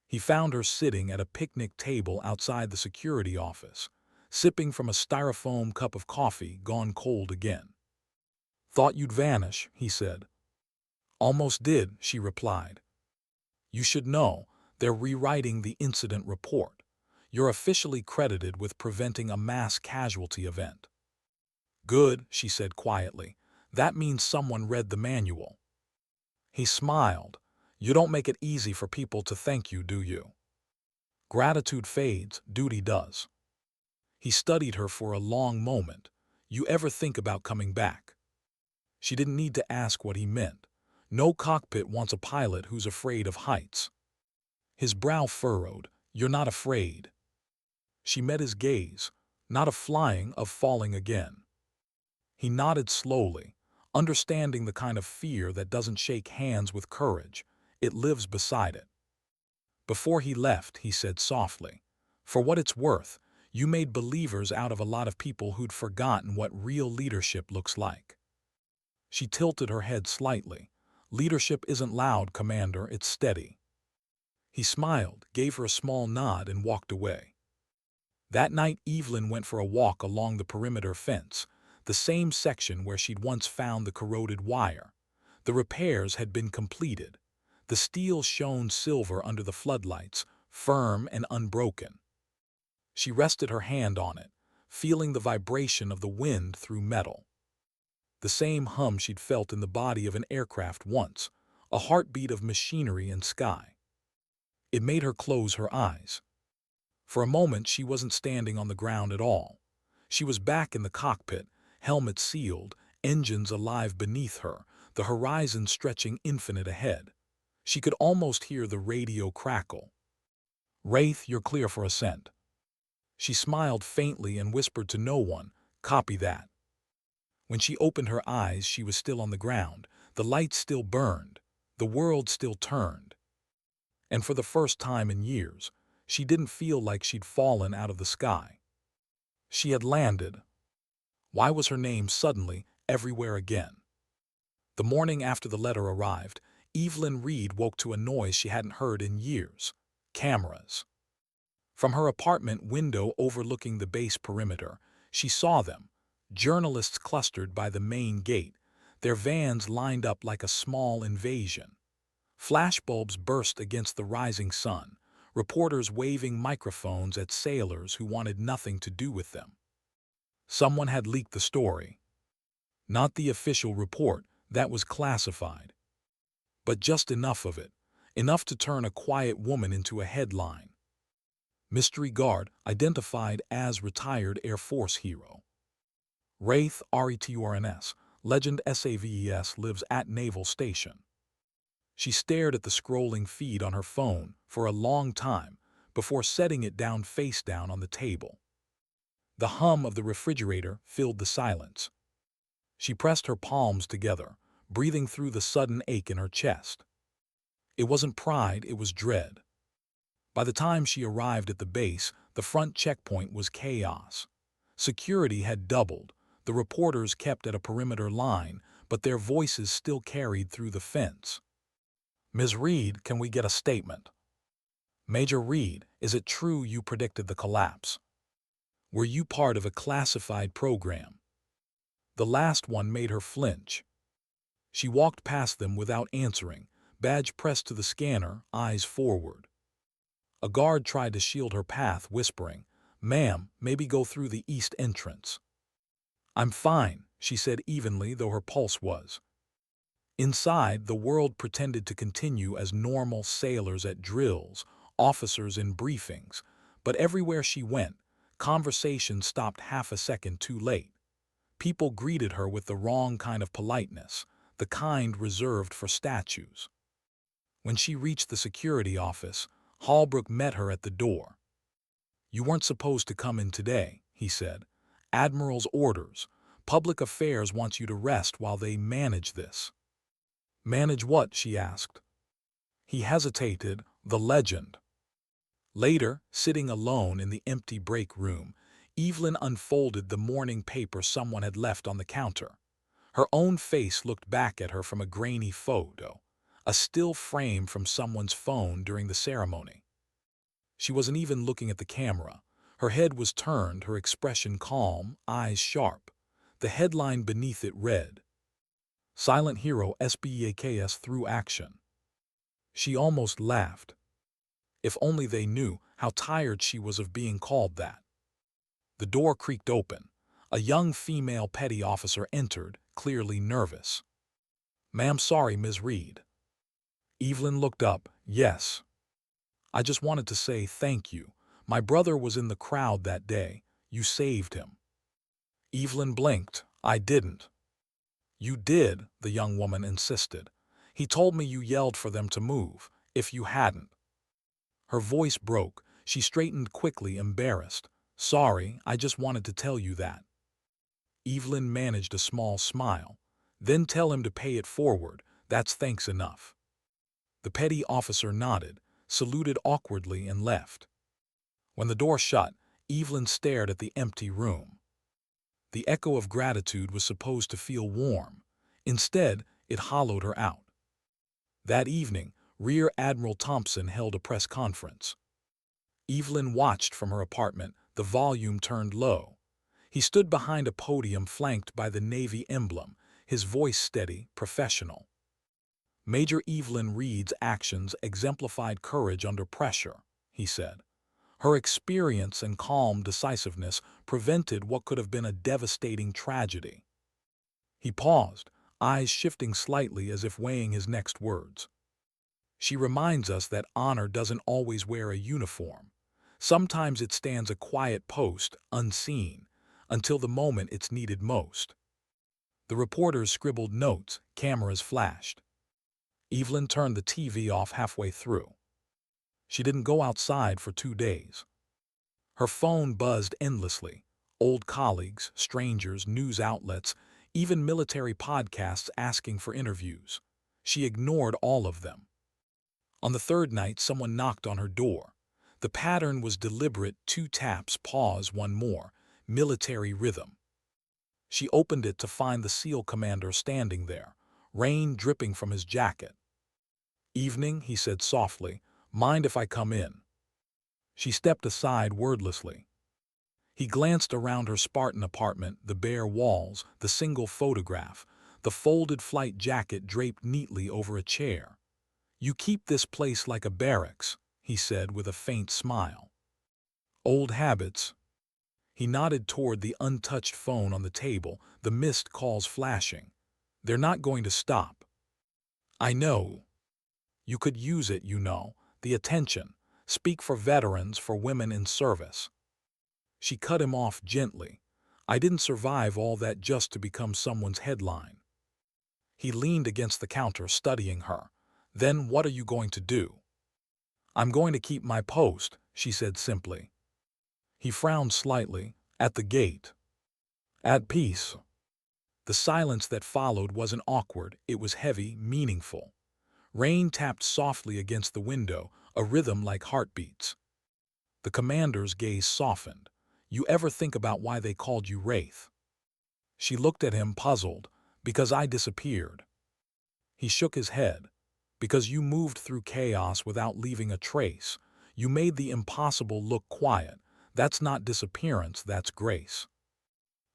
He found her sitting at a picnic table outside the security office, sipping from a styrofoam cup of coffee gone cold again. "Thought you'd vanish," he said. "Almost did," she replied. "You should know, they're rewriting the incident report. You're officially credited with preventing a mass casualty event." "Good," she said quietly. "That means someone read the manual." He smiled. "You don't make it easy for people to thank you, do you? Gratitude fades, duty does." He studied her for a long moment. "You ever think about coming back?" She didn't need to ask what he meant. No cockpit wants a pilot who's afraid of heights. His brow furrowed. "You're not afraid?" She met his gaze. "Not of flying, of falling again." He nodded slowly, understanding the kind of fear that doesn't shake hands with courage. It lives beside it. Before he left, he said softly, "For what it's worth, you made believers out of a lot of people who'd forgotten what real leadership looks like." She tilted her head slightly. "Leadership isn't loud, Commander, it's steady." He smiled, gave her a small nod, and walked away. That night, Evelyn went for a walk along the perimeter fence, the same section where she'd once found the corroded wire. The repairs had been completed. The steel shone silver under the floodlights, firm and unbroken. She rested her hand on it, feeling the vibration of the wind through metal. The same hum she'd felt in the body of an aircraft once, a heartbeat of machinery and sky. It made her close her eyes. For a moment, she wasn't standing on the ground at all. She was back in the cockpit, helmet sealed, engines alive beneath her, the horizon stretching infinite ahead. She could almost hear the radio crackle. "Wraith, you're clear for ascent." She smiled faintly and whispered to no one, "Copy that." When she opened her eyes, she was still on the ground. The lights still burned. The world still turned. And for the first time in years, she didn't feel like she'd fallen out of the sky. She had landed. Why was her name suddenly everywhere again? The morning after the letter arrived, Evelyn Reed woke to a noise she hadn't heard in years. Cameras. From her apartment window overlooking the base perimeter, she saw them, journalists clustered by the main gate, their vans lined up like a small invasion. Flashbulbs burst against the rising sun, reporters waving microphones at sailors who wanted nothing to do with them. Someone had leaked the story. Not the official report, that was classified. But just enough of it, enough to turn a quiet woman into a headline. Mystery guard identified as retired Air Force hero. Wraith, RETURNS, legend SAVES, lives at Naval Station. She stared at the scrolling feed on her phone for a long time before setting it down face down on the table. The hum of the refrigerator filled the silence. She pressed her palms together, breathing through the sudden ache in her chest. It wasn't pride, it was dread. By the time she arrived at the base, the front checkpoint was chaos. Security had doubled. The reporters kept at a perimeter line, but their voices still carried through the fence. "Ms. Reed, can we get a statement?" "Major Reed, is it true you predicted the collapse? Were you part of a classified program?" The last one made her flinch. She walked past them without answering, badge pressed to the scanner, eyes forward. A guard tried to shield her path, whispering, "Ma'am, maybe go through the east entrance." "I'm fine," she said evenly, though her pulse was. Inside, the world pretended to continue as normal, sailors at drills, officers in briefings, but everywhere she went, conversation stopped half a second too late. People greeted her with the wrong kind of politeness, the kind reserved for statues. When she reached the security office, Holbrook met her at the door. "You weren't supposed to come in today," he said. "Admiral's orders, Public affairs wants you to rest while they manage this." "Manage what?" she asked. He hesitated. "The legend." Later, sitting alone in the empty break room, Evelyn unfolded the morning paper someone had left on the counter. Her own face looked back at her from a grainy photo, a still frame from someone's phone during the ceremony. She wasn't even looking at the camera. Her head was turned, her expression calm, eyes sharp. The headline beneath it read, "Silent Hero SBEAKS Through Action." She almost laughed. If only they knew how tired she was of being called that. The door creaked open. A young female petty officer entered, clearly nervous. "Ma'am, sorry, Ms. Reed." Evelyn looked up. "Yes. I just wanted to say thank you. My brother was in the crowd that day. You saved him." Evelyn blinked. "I didn't." "You did," the young woman insisted. "He told me you yelled for them to move. If you hadn't." Her voice broke. She straightened quickly, embarrassed. "Sorry, I just wanted to tell you that." Evelyn managed a small smile. "Then tell him to pay it forward. That's thanks enough." The petty officer nodded, saluted awkwardly, and left. When the door shut, Evelyn stared at the empty room. The echo of gratitude was supposed to feel warm. Instead, it hollowed her out. That evening, Rear Admiral Thompson held a press conference. Evelyn watched from her apartment, the volume turned low. He stood behind a podium flanked by the Navy emblem, his voice steady, professional. "Major Evelyn Reed's actions exemplified courage under pressure," he said. "Her experience and calm decisiveness prevented what could have been a devastating tragedy." He paused, eyes shifting slightly as if weighing his next words. "She reminds us that honor doesn't always wear a uniform. Sometimes it stands a quiet post, unseen, until the moment it's needed most." The reporters scribbled notes, cameras flashed. Evelyn turned the TV off halfway through. She didn't go outside for 2 days. Her phone buzzed endlessly. Old colleagues, strangers, news outlets, even military podcasts asking for interviews. She ignored all of them. On the third night, someone knocked on her door. The pattern was deliberate: 2 taps, pause, 1 more, military rhythm. She opened it to find the SEAL commander standing there, rain dripping from his jacket. "Evening," he said softly. "Mind if I come in?" She stepped aside wordlessly. He glanced around her Spartan apartment, the bare walls, the single photograph, the folded flight jacket draped neatly over a chair. "You keep this place like a barracks," he said with a faint smile. "Old habits." He nodded toward the untouched phone on the table, the missed calls flashing. "They're not going to stop." "I know. You could use it, you know, the attention. Speak for veterans, for women in service." She cut him off gently. "I didn't survive all that just to become someone's headline." He leaned against the counter, studying her. "Then what are you going to do?" "I'm going to keep my post," she said simply. He frowned slightly. "At the gate." "At peace." The silence that followed wasn't awkward, it was heavy, meaningful. Rain tapped softly against the window, a rhythm like heartbeats. The commander's gaze softened. "You ever think about why they called you Wraith?" She looked at him, puzzled. "Because I disappeared." He shook his head. "Because you moved through chaos without leaving a trace. You made the impossible look quiet. That's not disappearance, that's grace."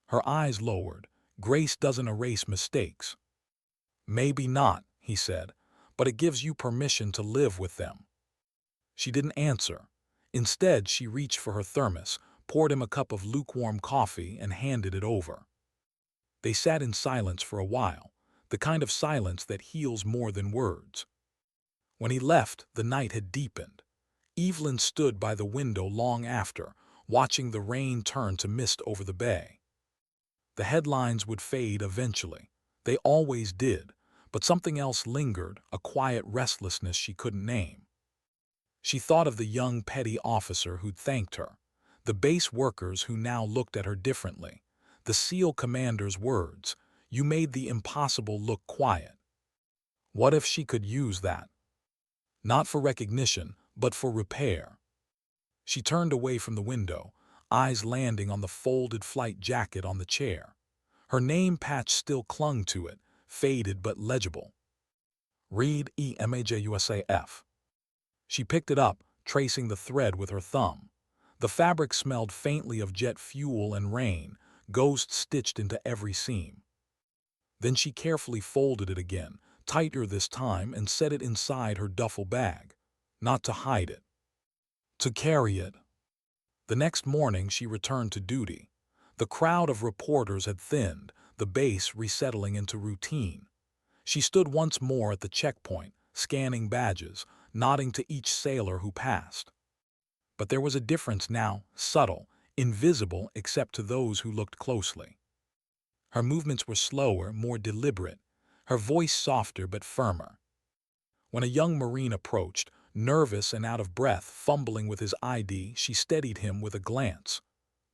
Her eyes lowered. "Grace doesn't erase mistakes." "Maybe not," he said, "but it gives you permission to live with them." She didn't answer. Instead, she reached for her thermos, poured him a cup of lukewarm coffee, and handed it over. They sat in silence for a while, the kind of silence that heals more than words. When he left, the night had deepened. Evelyn stood by the window long after, watching the rain turn to mist over the bay. The headlines would fade eventually. They always did, but something else lingered, a quiet restlessness she couldn't name. She thought of the young petty officer who'd thanked her, the base workers who now looked at her differently, The SEAL commander's words, "You made the impossible look quiet." What if she could use that? Not for recognition, but for repair. She turned away from the window, eyes landing on the folded flight jacket on the chair. Her name patch still clung to it, faded but legible. Reed EMAJUSAF. She picked it up, tracing the thread with her thumb. The fabric smelled faintly of jet fuel and rain, ghost stitched into every seam. Then she carefully folded it again, tighter this time, and set it inside her duffel bag. Not to hide it. To carry it. The next morning she returned to duty. The crowd of reporters had thinned, the base resettling into routine. She stood once more at the checkpoint, scanning badges, nodding to each sailor who passed. But there was a difference now, subtle, invisible except to those who looked closely. Her movements were slower, more deliberate, her voice softer but firmer. When a young Marine approached, nervous and out of breath, fumbling with his ID, she steadied him with a glance.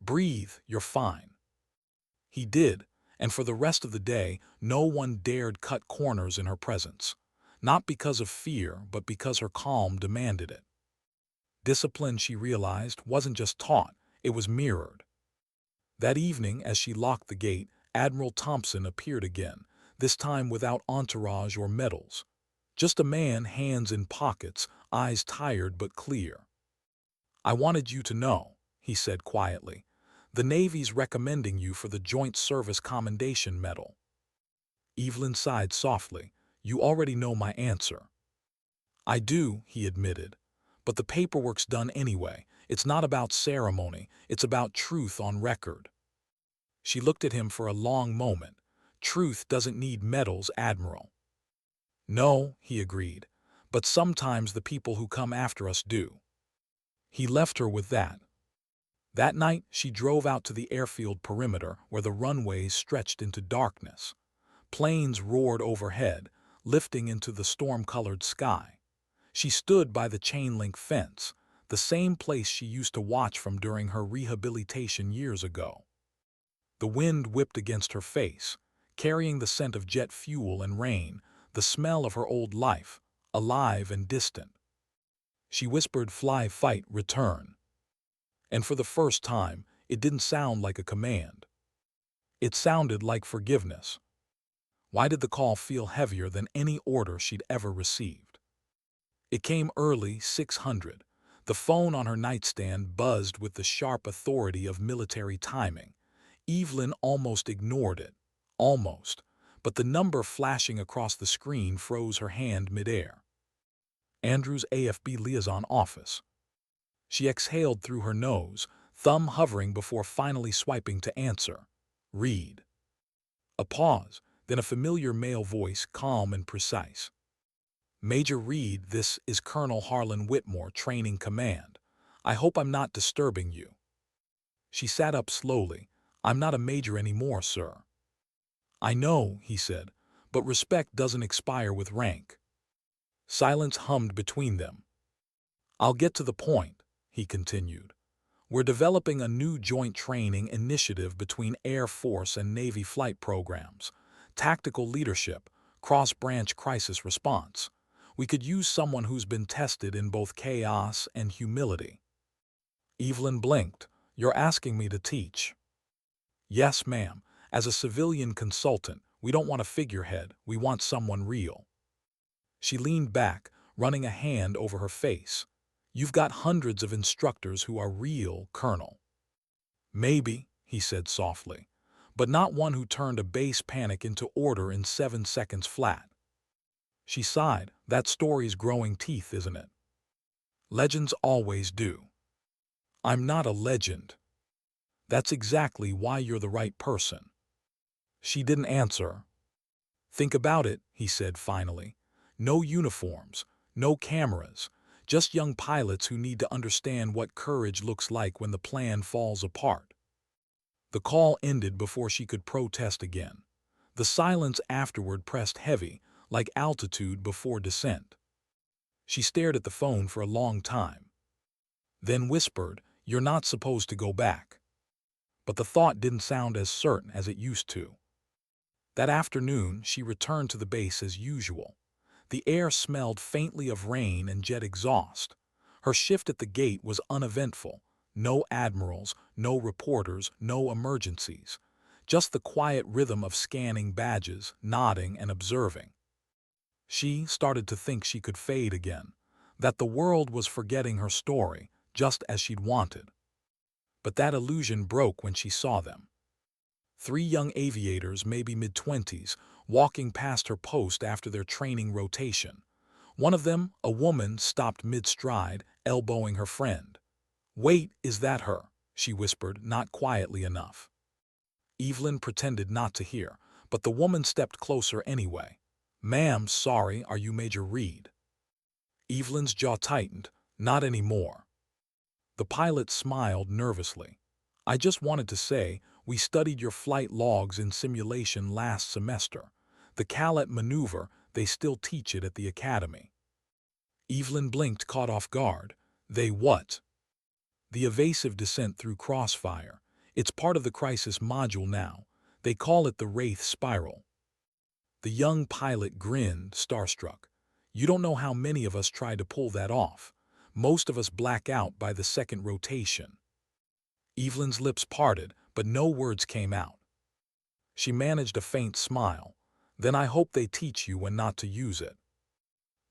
"Breathe, you're fine." He did, and for the rest of the day, no one dared cut corners in her presence. Not because of fear, but because her calm demanded it. Discipline, she realized, wasn't just taught, it was mirrored. That evening, as she locked the gate, Admiral Thompson appeared again, this time without entourage or medals. Just a man, hands in pockets, eyes tired but clear. "I wanted you to know," he said quietly. "The Navy's recommending you for the Joint Service Commendation Medal." Evelyn sighed softly. "You already know my answer." "I do," he admitted. "But the paperwork's done anyway. It's not about ceremony, it's about truth on record." She looked at him for a long moment. "Truth doesn't need medals, Admiral." "No," he agreed, "but sometimes the people who come after us do." He left her with that. That night, she drove out to the airfield perimeter where the runways stretched into darkness. Planes roared overhead, lifting into the storm-colored sky. She stood by the chain-link fence, the same place she used to watch from during her rehabilitation years ago. The wind whipped against her face, carrying the scent of jet fuel and rain, the smell of her old life, alive and distant. She whispered, "Fly, fight, return." And for the first time, it didn't sound like a command. It sounded like forgiveness. Why did the call feel heavier than any order she'd ever received? It came early, 600. The phone on her nightstand buzzed with the sharp authority of military timing. Evelyn almost ignored it. Almost. But the number flashing across the screen froze her hand midair. Andrew's AFB liaison office. She exhaled through her nose, thumb hovering before finally swiping to answer. "Reed." A pause, then a familiar male voice, calm and precise. "Major Reed, this is Colonel Harlan Whitmore, Training Command. I hope I'm not disturbing you." She sat up slowly. "I'm not a major anymore, sir." "I know," he said, "but respect doesn't expire with rank." Silence hummed between them. "I'll get to the point," he continued. "We're developing a new joint training initiative between Air Force and Navy flight programs, tactical leadership, cross-branch crisis response. We could use someone who's been tested in both chaos and humility." Evelyn blinked. "You're asking me to teach?" "Yes, ma'am. As a civilian consultant, we don't want a figurehead, we want someone real." She leaned back, running a hand over her face. "You've got hundreds of instructors who are real, Colonel." "Maybe," he said softly, "but not one who turned a base panic into order in 7 seconds flat." She sighed. "That story's growing teeth, isn't it? Legends always do." "I'm not a legend." "That's exactly why you're the right person." She didn't answer. "Think about it," he said finally. "No uniforms, no cameras, just young pilots who need to understand what courage looks like when the plan falls apart." The call ended before she could protest again. The silence afterward pressed heavy, like altitude before descent. She stared at the phone for a long time. Then whispered, "You're not supposed to go back." but the thought didn't sound as certain as it used to. That afternoon, she returned to the base as usual. The air smelled faintly of rain and jet exhaust. Her shift at the gate was uneventful. No admirals, no reporters, no emergencies. Just the quiet rhythm of scanning badges, nodding and observing. She started to think she could fade again, that the world was forgetting her story, just as she'd wanted. But that illusion broke when she saw them. Three young aviators, maybe mid-20s, walking past her post after their training rotation. One of them, a woman, stopped mid-stride, elbowing her friend. "Wait, is that her?" she whispered, not quietly enough. Evelyn pretended not to hear, but the woman stepped closer anyway. "Ma'am, sorry, are you Major Reed?" Evelyn's jaw tightened. "Not anymore." The pilot smiled nervously. "I just wanted to say, we studied your flight logs in simulation last semester. The Calet maneuver, they still teach it at the academy." Evelyn blinked, caught off guard. "They what?" "The evasive descent through crossfire. It's part of the crisis module now. They call it the Wraith Spiral." The young pilot grinned, starstruck. "You don't know how many of us try to pull that off. Most of us black out by the second rotation." Evelyn's lips parted, but no words came out. She managed a faint smile. "Then I hope they teach you when not to use it."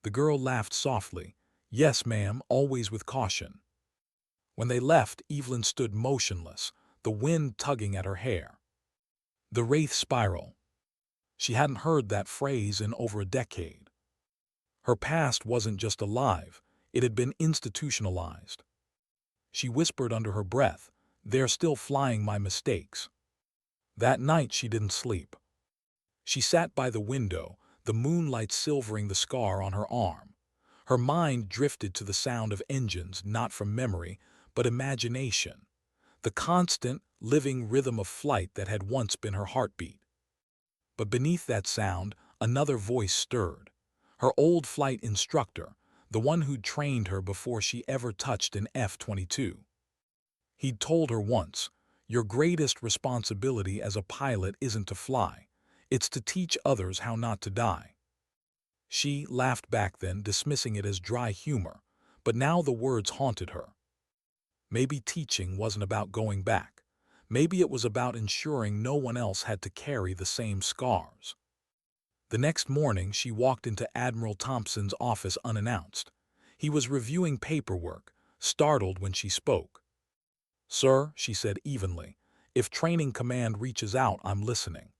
The girl laughed softly. "Yes, ma'am, always with caution." When they left, Evelyn stood motionless, the wind tugging at her hair. The Wraith Spiral. She hadn't heard that phrase in over a decade. Her past wasn't just alive, it had been institutionalized. She whispered under her breath, "They're still flying my mistakes." That night she didn't sleep. She sat by the window, the moonlight silvering the scar on her arm. Her mind drifted to the sound of engines, not from memory, but imagination. The constant, living rhythm of flight that had once been her heartbeat. But beneath that sound, another voice stirred. Her old flight instructor, the one who'd trained her before she ever touched an F-22. He'd told her once, "Your greatest responsibility as a pilot isn't to fly. It's to teach others how not to die." She laughed back then, dismissing it as dry humor, but now the words haunted her. Maybe teaching wasn't about going back. Maybe it was about ensuring no one else had to carry the same scars. The next morning, she walked into Admiral Thompson's office unannounced. He was reviewing paperwork, startled when she spoke. "Sir," she said evenly, "if training command reaches out, I'm listening."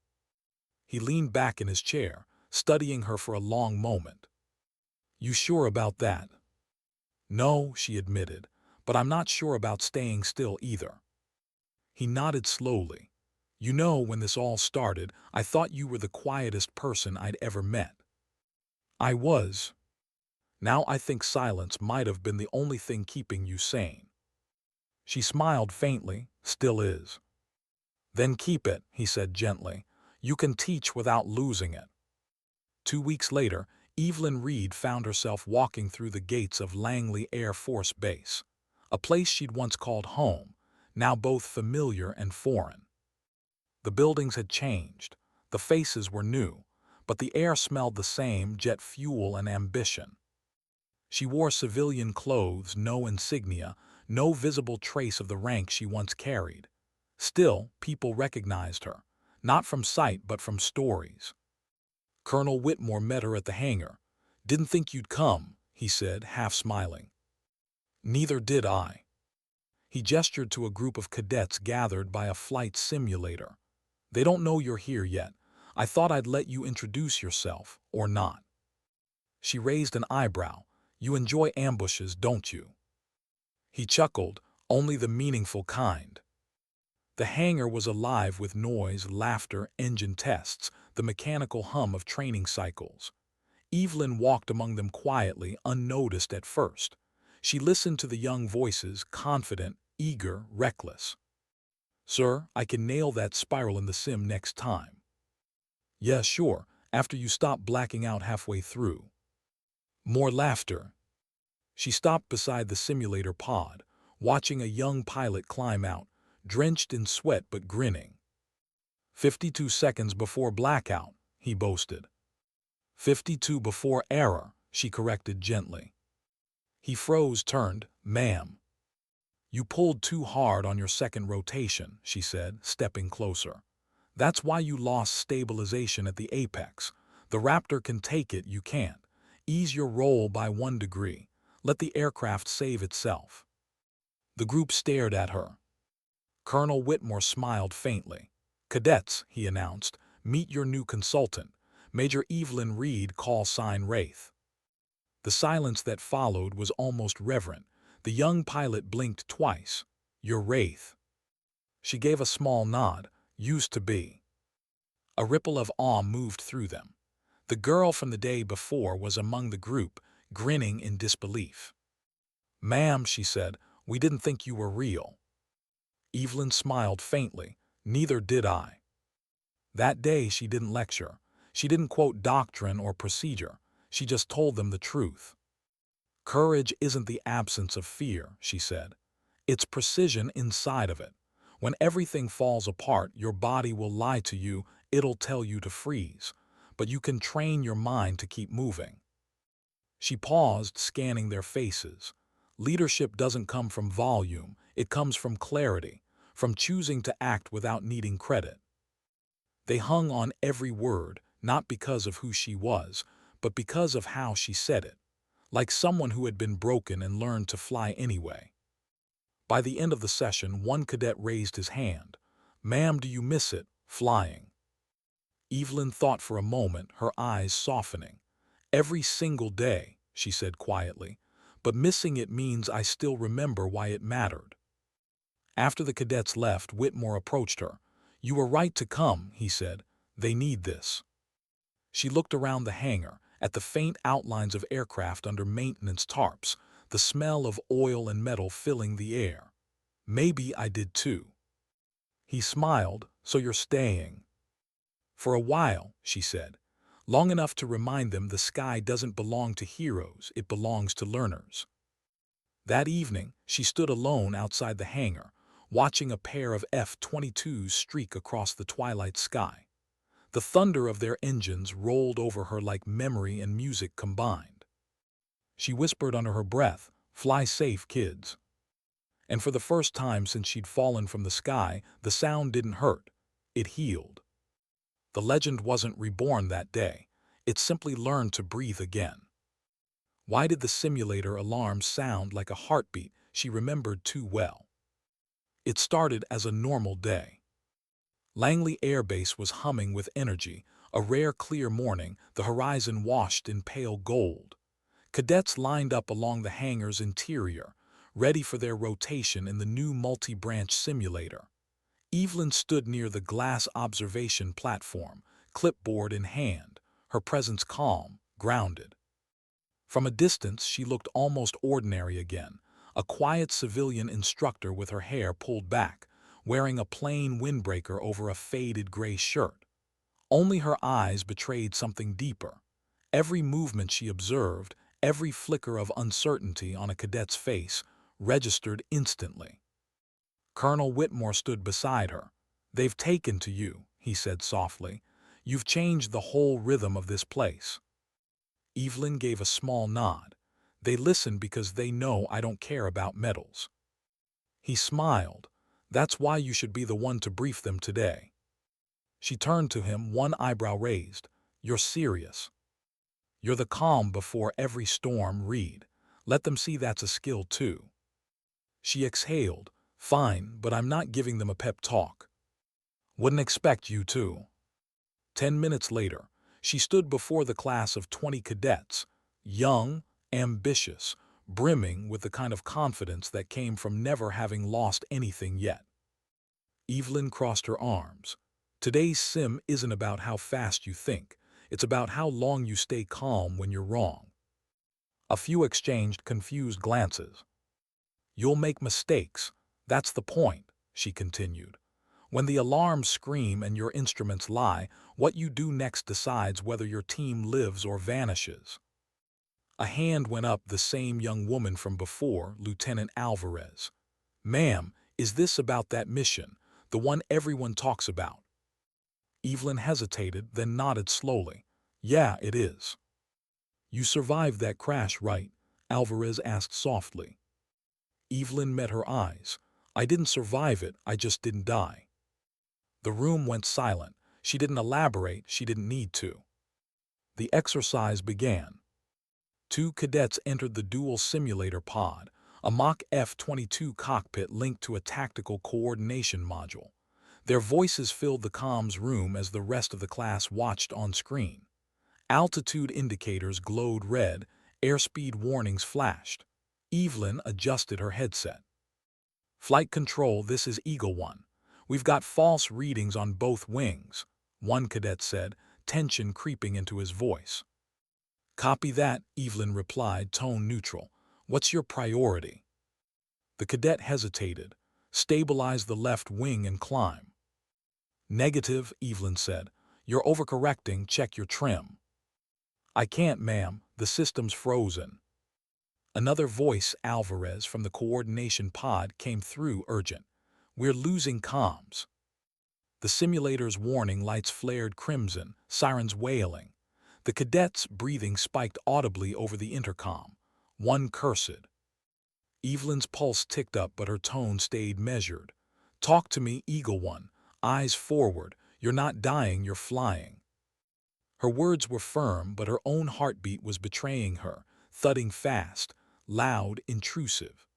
He leaned back in his chair, studying her for a long moment. "You sure about that?" "No," she admitted, "but I'm not sure about staying still either." He nodded slowly. "You know, when this all started, I thought you were the quietest person I'd ever met." "I was. Now I think silence might have been the only thing keeping you sane." She smiled faintly. "Still is." "Then keep it," he said gently. "You can teach without losing it." 2 weeks later, Evelyn Reed found herself walking through the gates of Langley Air Force Base, a place she'd once called home, now both familiar and foreign. The buildings had changed, the faces were new, but the air smelled the same: jet fuel and ambition. She wore civilian clothes, no insignia, no visible trace of the rank she once carried. Still, people recognized her, not from sight but from stories. Colonel Whitmore met her at the hangar. "Didn't think you'd come," he said, half smiling. "Neither did I." He gestured to a group of cadets gathered by a flight simulator. "They don't know you're here yet. I thought I'd let you introduce yourself, or not." She raised an eyebrow. "You enjoy ambushes, don't you?" He chuckled, "Only the meaningful kind." The hangar was alive with noise, laughter, engine tests, the mechanical hum of training cycles. Evelyn walked among them quietly, unnoticed at first. She listened to the young voices, confident, eager, reckless. "Sir, I can nail that spiral in the sim next time." "Yeah, sure, after you stop blacking out halfway through." More laughter. She stopped beside the simulator pod, watching a young pilot climb out, drenched in sweat but grinning. 52 seconds before blackout, he boasted. 52 before error, she corrected gently. He froze, turned. Ma'am. You pulled too hard on your second rotation, she said, stepping closer. That's why you lost stabilization at the apex. The Raptor can take it, you can't. Ease your roll by 1 degree. Let the aircraft save itself. The group stared at her. Colonel Whitmore smiled faintly. Cadets, he announced, meet your new consultant, Major Evelyn Reed, call sign Wraith. The silence that followed was almost reverent. The young pilot blinked twice. You're Wraith. She gave a small nod. Used to be. A ripple of awe moved through them. The girl from the day before was among the group, grinning in disbelief. Ma'am, she said, we didn't think you were real. Evelyn smiled faintly. Neither did I. That day she didn't lecture. She didn't quote doctrine or procedure. She just told them the truth. Courage isn't the absence of fear, she said. It's precision inside of it. When everything falls apart, your body will lie to you, it'll tell you to freeze. But you can train your mind to keep moving. She paused, scanning their faces. Leadership doesn't come from volume, it comes from clarity, from choosing to act without needing credit. They hung on every word, not because of who she was, but because of how she said it, like someone who had been broken and learned to fly anyway. By the end of the session, one cadet raised his hand. Ma'am, do you miss it, flying? Evelyn thought for a moment, her eyes softening. Every single day, she said quietly, but missing it means I still remember why it mattered. After the cadets left, Whitmore approached her. You were right to come, he said. They need this. She looked around the hangar, at the faint outlines of aircraft under maintenance tarps, the smell of oil and metal filling the air. Maybe I did too. He smiled. So you're staying? For a while, she said. Long enough to remind them the sky doesn't belong to heroes, it belongs to learners. That evening, she stood alone outside the hangar, watching a pair of F-22s streak across the twilight sky. The thunder of their engines rolled over her like memory and music combined. She whispered under her breath, "Fly safe, kids." And for the first time since she'd fallen from the sky, the sound didn't hurt. It healed. The legend wasn't reborn that day. It simply learned to breathe again. Why did the simulator alarm sound like a heartbeat she remembered too well? It started as a normal day. Langley Air Base was humming with energy, a rare clear morning, the horizon washed in pale gold. Cadets lined up along the hangar's interior, ready for their rotation in the new multi-branch simulator. Evelyn stood near the glass observation platform, clipboard in hand, her presence calm, grounded. From a distance, she looked almost ordinary again, a quiet civilian instructor with her hair pulled back, wearing a plain windbreaker over a faded gray shirt. Only her eyes betrayed something deeper. Every movement she observed, every flicker of uncertainty on a cadet's face, registered instantly. Colonel Whitmore stood beside her. They've taken to you, he said softly. You've changed the whole rhythm of this place. Evelyn gave a small nod. They listen because they know I don't care about medals. He smiled. That's why you should be the one to brief them today. She turned to him, one eyebrow raised. You're serious. You're the calm before every storm, Reed. Let them see that's a skill too. She exhaled. Fine, but I'm not giving them a pep talk. Wouldn't expect you to. 10 minutes later, she stood before the class of 20 cadets, young, ambitious, brimming with the kind of confidence that came from never having lost anything yet. Evelyn crossed her arms. Today's sim isn't about how fast you think, it's about how long you stay calm when you're wrong. A few exchanged confused glances. You'll make mistakes, that's the point, she continued. When the alarms scream and your instruments lie, what you do next decides whether your team lives or vanishes. A hand went up, the same young woman from before, Lieutenant Alvarez. Ma'am, Is this about that mission, the one everyone talks about? Evelyn hesitated, then nodded slowly. Yeah, it is. You survived that crash, right? Alvarez asked softly. Evelyn met her eyes. I didn't survive it, I just didn't die. The room went silent. She didn't elaborate, she didn't need to. The exercise began. Two cadets entered the dual simulator pod, a mock F-22 cockpit linked to a tactical coordination module. Their voices filled the comms room as the rest of the class watched on screen. Altitude indicators glowed red, airspeed warnings flashed. Evelyn adjusted her headset. Flight control, this is Eagle One. We've got false readings on both wings, one cadet said, tension creeping into his voice. Copy that, Evelyn replied, tone neutral. What's your priority? The cadet hesitated. Stabilize the left wing and climb. Negative, Evelyn said. You're overcorrecting, check your trim. I can't, ma'am, the system's frozen. Another voice, Alvarez, from the coordination pod came through urgent. We're losing comms. The simulator's warning lights flared crimson, sirens wailing. The cadets' breathing spiked audibly over the intercom. One cursed. Evelyn's pulse ticked up, but her tone stayed measured. Talk to me, Eagle One. Eyes forward. You're not dying, you're flying. Her words were firm, but her own heartbeat was betraying her, thudding fast, loud, intrusive.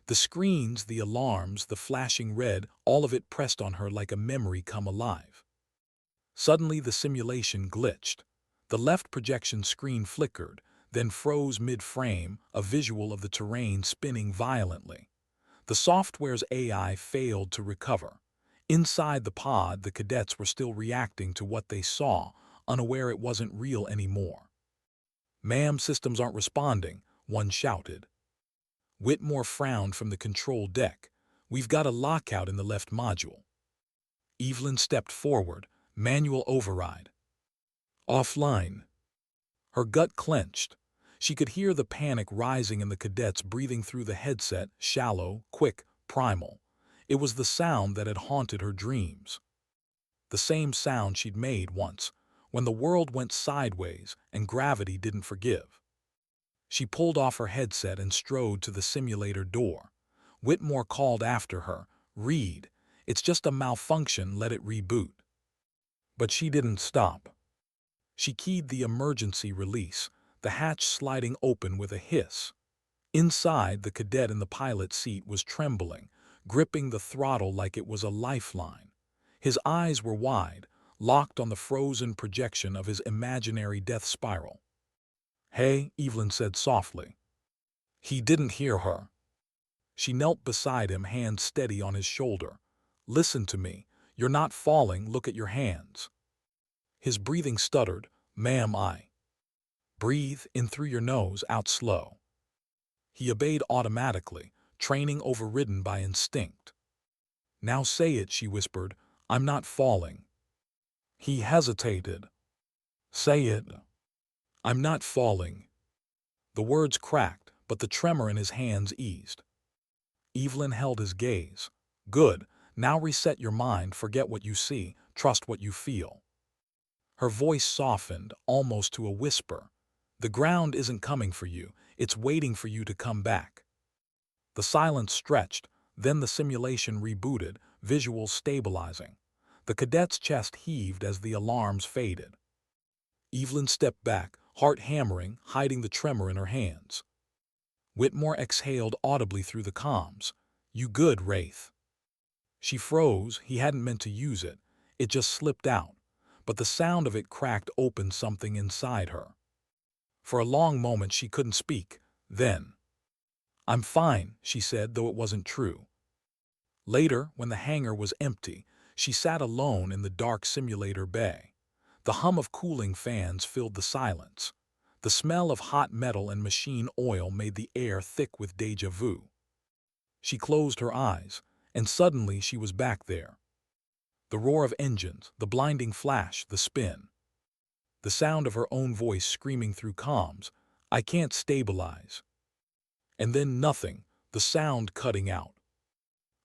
The screens, the alarms, the flashing red, all of it pressed on her like a memory come alive. Suddenly the simulation glitched. The left projection screen flickered, then froze mid-frame, a visual of the terrain spinning violently. The software's AI failed to recover. Inside the pod, the cadets were still reacting to what they saw, unaware it wasn't real anymore. Ma'am, systems aren't responding, one shouted. Whitmore frowned from the control deck. We've got a lockout in the left module. Evelyn stepped forward. Manual override. Offline. Her gut clenched. She could hear the panic rising in the cadets breathing through the headset, shallow, quick, primal. It was the sound that had haunted her dreams. The same sound she'd made once, when the world went sideways and gravity didn't forgive. She pulled off her headset and strode to the simulator door. Whitmore called after her, Reed, it's just a malfunction, let it reboot. But she didn't stop. She keyed the emergency release, the hatch sliding open with a hiss. Inside, the cadet in the pilot's seat was trembling, gripping the throttle like it was a lifeline. His eyes were wide, locked on the frozen projection of his imaginary death spiral. Hey, Evelyn said softly. He didn't hear her. She knelt beside him, hand steady on his shoulder. Listen to me. You're not falling, look at your hands. His breathing stuttered. Ma'am, I. Breathe in through your nose, out slow. He obeyed automatically, training overridden by instinct. Now say it, she whispered. I'm not falling. He hesitated. Say it. I'm not falling. The words cracked, but the tremor in his hands eased. Evelyn held his gaze. Good. Now reset your mind, forget what you see, trust what you feel. Her voice softened, almost to a whisper. The ground isn't coming for you, it's waiting for you to come back. The silence stretched, then the simulation rebooted, visuals stabilizing. The cadet's chest heaved as the alarms faded. Evelyn stepped back, heart hammering, hiding the tremor in her hands. Whitmore exhaled audibly through the comms. You good, Wraith? She froze. He hadn't meant to use it. It just slipped out. But the sound of it cracked open something inside her. For a long moment she couldn't speak. Then, I'm fine, she said, though it wasn't true. Later, when the hangar was empty, she sat alone in the dark simulator bay. The hum of cooling fans filled the silence. The smell of hot metal and machine oil made the air thick with déjà vu. She closed her eyes, and suddenly she was back there. The roar of engines, the blinding flash, the spin. The sound of her own voice screaming through comms, I can't stabilize. And then nothing, the sound cutting out.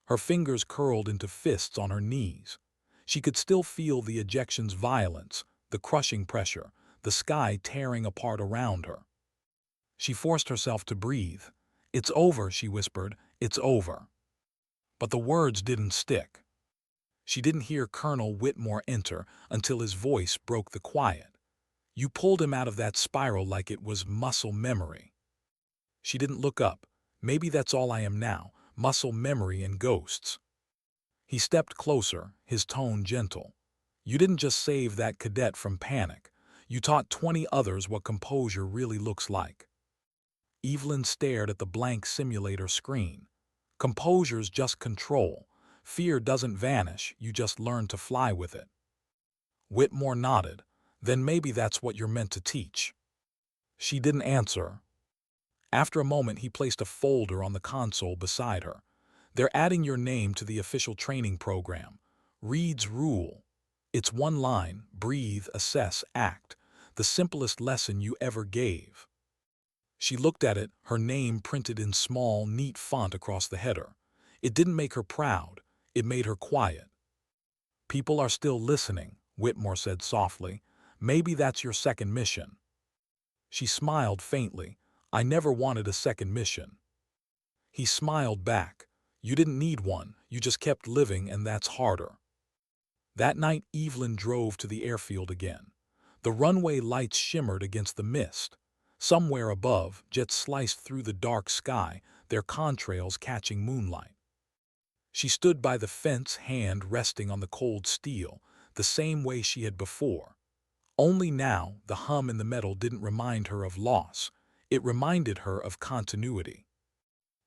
Her fingers curled into fists on her knees. She could still feel the ejection's violence, the crushing pressure, the sky tearing apart around her. She forced herself to breathe. "It's over," she whispered. "It's over." But the words didn't stick. She didn't hear Colonel Whitmore enter until his voice broke the quiet. "You pulled him out of that spiral like it was muscle memory." She didn't look up. "Maybe that's all I am now, muscle memory and ghosts." He stepped closer, his tone gentle. "You didn't just save that cadet from panic. You taught 20 others what composure really looks like." Evelyn stared at the blank simulator screen. Composure's just control. Fear doesn't vanish, you just learn to fly with it. Whitmore nodded. "Then maybe that's what you're meant to teach." She didn't answer. After a moment, he placed a folder on the console beside her. "They're adding your name to the official training program. Reed's Rule. It's one line: breathe, assess, act. The simplest lesson you ever gave." She looked at it, her name printed in small, neat font across the header. It didn't make her proud. It made her quiet. "People are still listening," Whitmore said softly. "Maybe that's your second mission." She smiled faintly. "I never wanted a second mission." He smiled back. "You didn't need one. You just kept living, and that's harder." That night, Evelyn drove to the airfield again. The runway lights shimmered against the mist. Somewhere above, jets sliced through the dark sky, their contrails catching moonlight. She stood by the fence, hand resting on the cold steel, the same way she had before. Only now, the hum in the metal didn't remind her of loss. It reminded her of continuity.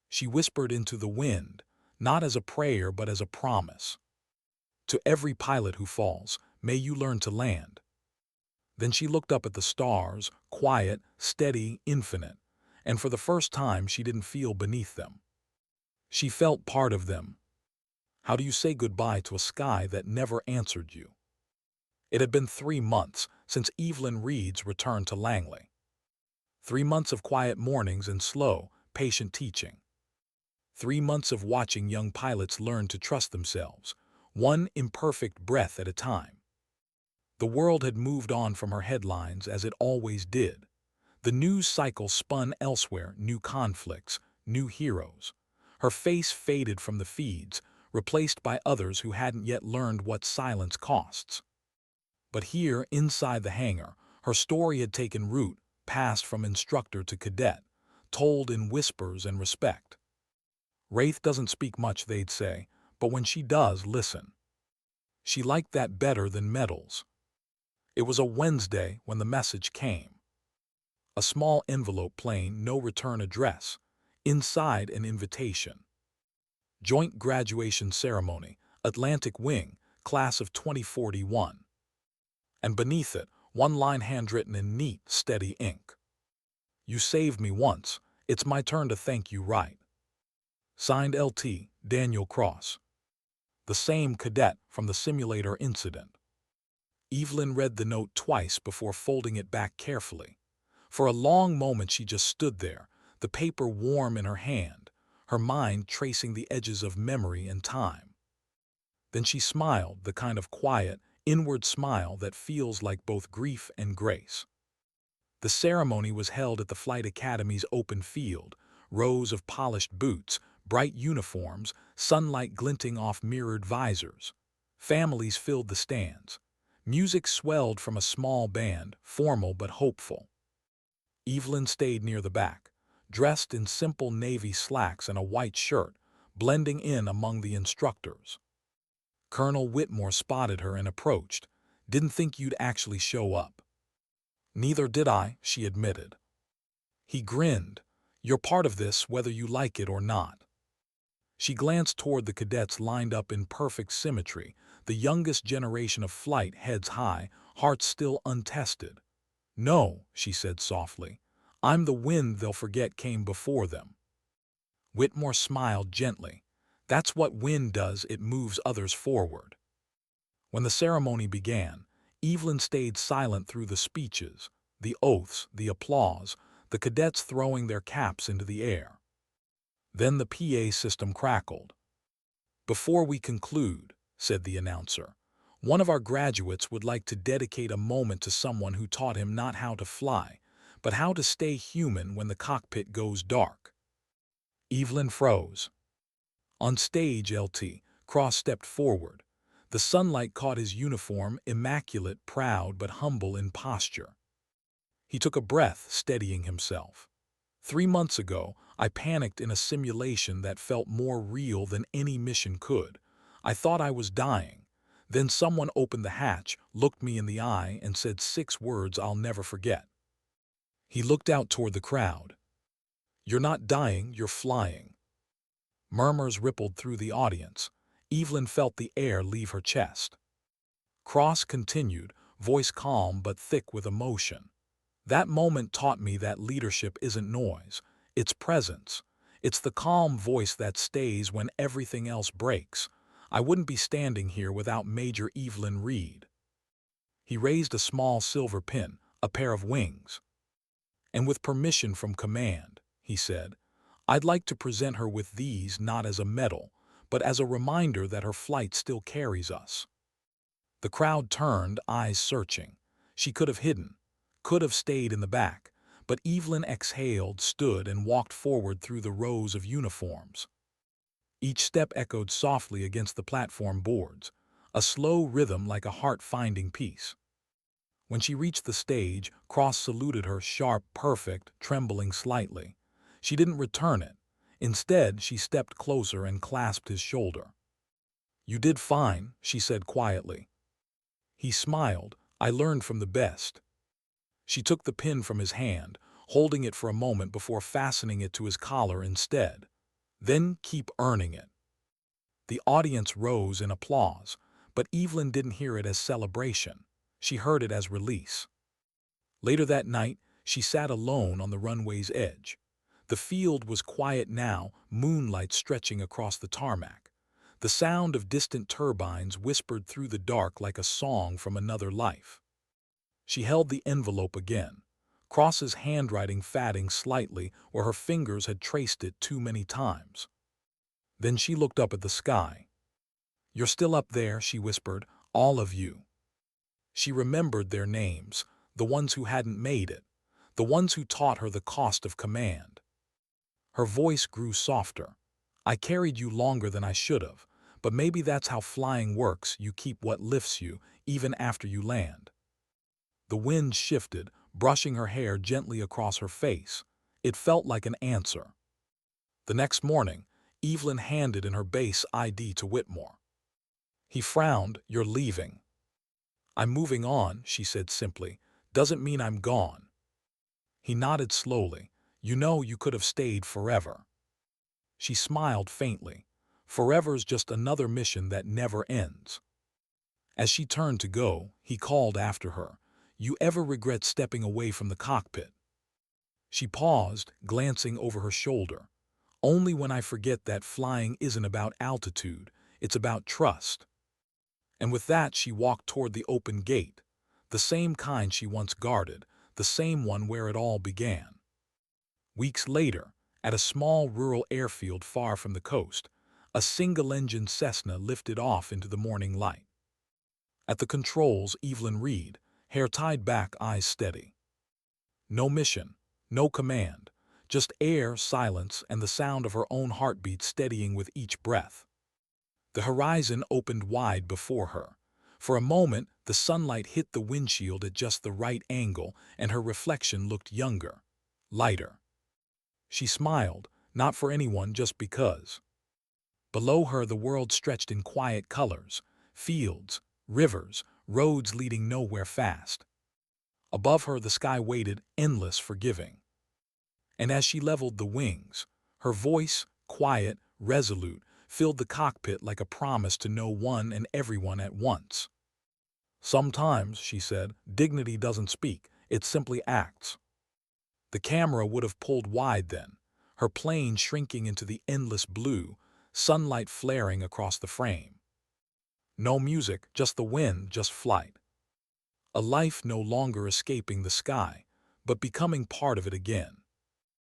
She whispered into the wind, not as a prayer but as a promise. "To every pilot who falls, may you learn to land." Then she looked up at the stars, quiet, steady, infinite, and for the first time she didn't feel beneath them. She felt part of them. How do you say goodbye to a sky that never answered you? It had been 3 months since Evelyn Reed's return to Langley. 3 months of quiet mornings and slow, patient teaching. 3 months of watching young pilots learn to trust themselves, one imperfect breath at a time. The world had moved on from her headlines as it always did. The news cycle spun elsewhere, new conflicts, new heroes. Her face faded from the feeds, replaced by others who hadn't yet learned what silence costs. But here, inside the hangar, her story had taken root, passed from instructor to cadet, told in whispers and respect. "Wraith doesn't speak much," they'd say, "but when she does, listen." She liked that better than medals. It was a Wednesday when the message came. A small envelope plain, no return address. Inside, an invitation. Joint Graduation Ceremony, Atlantic Wing, Class of 2041. And beneath it, one line handwritten in neat, steady ink. "You saved me once. It's my turn to thank you right." Signed LT, Daniel Cross. The same cadet from the simulator incident. Evelyn read the note twice before folding it back carefully. For a long moment she just stood there, the paper warm in her hand, her mind tracing the edges of memory and time. Then she smiled, the kind of quiet, inward smile that feels like both grief and grace. The ceremony was held at the Flight Academy's open field, rows of polished boots, bright uniforms, sunlight glinting off mirrored visors. Families filled the stands. Music swelled from a small band, formal but hopeful. Evelyn stayed near the back, dressed in simple navy slacks and a white shirt, blending in among the instructors. Colonel Whitmore spotted her and approached. "Didn't think you'd actually show up." "Neither did I," she admitted. He grinned. "You're part of this whether you like it or not." She glanced toward the cadets lined up in perfect symmetry, the youngest generation of flight, heads high, hearts still untested. "No," she said softly. "I'm the wind they'll forget came before them." Whitmore smiled gently. "That's what wind does, it moves others forward." When the ceremony began, Evelyn stayed silent through the speeches, the oaths, the applause, the cadets throwing their caps into the air. Then the PA system crackled. "Before we conclude," said the announcer, "one of our graduates would like to dedicate a moment to someone who taught him not how to fly, but how to stay human when the cockpit goes dark." Evelyn froze. On stage, LT Cross stepped forward. The sunlight caught his uniform, immaculate, proud but humble in posture. He took a breath, steadying himself. "3 months ago, I panicked in a simulation that felt more real than any mission could. I thought I was dying. Then someone opened the hatch, looked me in the eye, and said 6 words I'll never forget." He looked out toward the crowd. "You're not dying, you're flying." Murmurs rippled through the audience. Evelyn felt the air leave her chest. Cross continued, voice calm but thick with emotion. "That moment taught me that leadership isn't noise, it's presence. It's the calm voice that stays when everything else breaks. I wouldn't be standing here without Major Evelyn Reed." He raised a small silver pin, a pair of wings. "And with permission from command," he said, "I'd like to present her with these not as a medal, but as a reminder that her flight still carries us." The crowd turned, eyes searching. She could have hidden, could have stayed in the back, but Evelyn exhaled, stood, and walked forward through the rows of uniforms. Each step echoed softly against the platform boards, a slow rhythm like a heart-finding piece. When she reached the stage, Cross saluted her, sharp, perfect, trembling slightly. She didn't return it. Instead, she stepped closer and clasped his shoulder. "You did fine," she said quietly. He smiled. "I learned from the best." She took the pin from his hand, holding it for a moment before fastening it to his collar instead. "Then keep earning it." The audience rose in applause, but Evelyn didn't hear it as celebration. She heard it as release. Later that night, she sat alone on the runway's edge. The field was quiet now, moonlight stretching across the tarmac. The sound of distant turbines whispered through the dark like a song from another life. She held the envelope again, Cross's handwriting fading slightly where her fingers had traced it too many times. Then she looked up at the sky. "You're still up there," she whispered, "all of you." She remembered their names, the ones who hadn't made it, the ones who taught her the cost of command. Her voice grew softer. "I carried you longer than I should have, but maybe that's how flying works. You keep what lifts you, even after you land." The wind shifted, brushing her hair gently across her face. It felt like an answer. The next morning, Evelyn handed in her base ID to Whitmore. He frowned. "You're leaving." "I'm moving on," she said simply. "Doesn't mean I'm gone." He nodded slowly. "You know, you could have stayed forever." She smiled faintly. "Forever's just another mission that never ends." As she turned to go, he called after her, "You ever regret stepping away from the cockpit?" She paused, glancing over her shoulder. "Only when I forget that flying isn't about altitude, it's about trust." And with that, she walked toward the open gate, the same kind she once guarded, the same one where it all began. Weeks later, at a small rural airfield far from the coast, a single-engine Cessna lifted off into the morning light. At the controls, Evelyn Reed, hair tied back, eyes steady. No mission, no command, just air, silence, and the sound of her own heartbeat steadying with each breath. The horizon opened wide before her. For a moment, the sunlight hit the windshield at just the right angle, and her reflection looked younger, lighter. She smiled, not for anyone, just because. Below her, the world stretched in quiet colors, fields, rivers, roads leading nowhere fast. Above her, the sky waited, endless, forgiving. And as she leveled the wings, her voice, quiet, resolute, filled the cockpit like a promise to know one and everyone at once. "Sometimes," she said, "dignity doesn't speak, it simply acts." The camera would have pulled wide then, her plane shrinking into the endless blue, sunlight flaring across the frame. No music, just the wind, just flight. A life no longer escaping the sky, but becoming part of it again.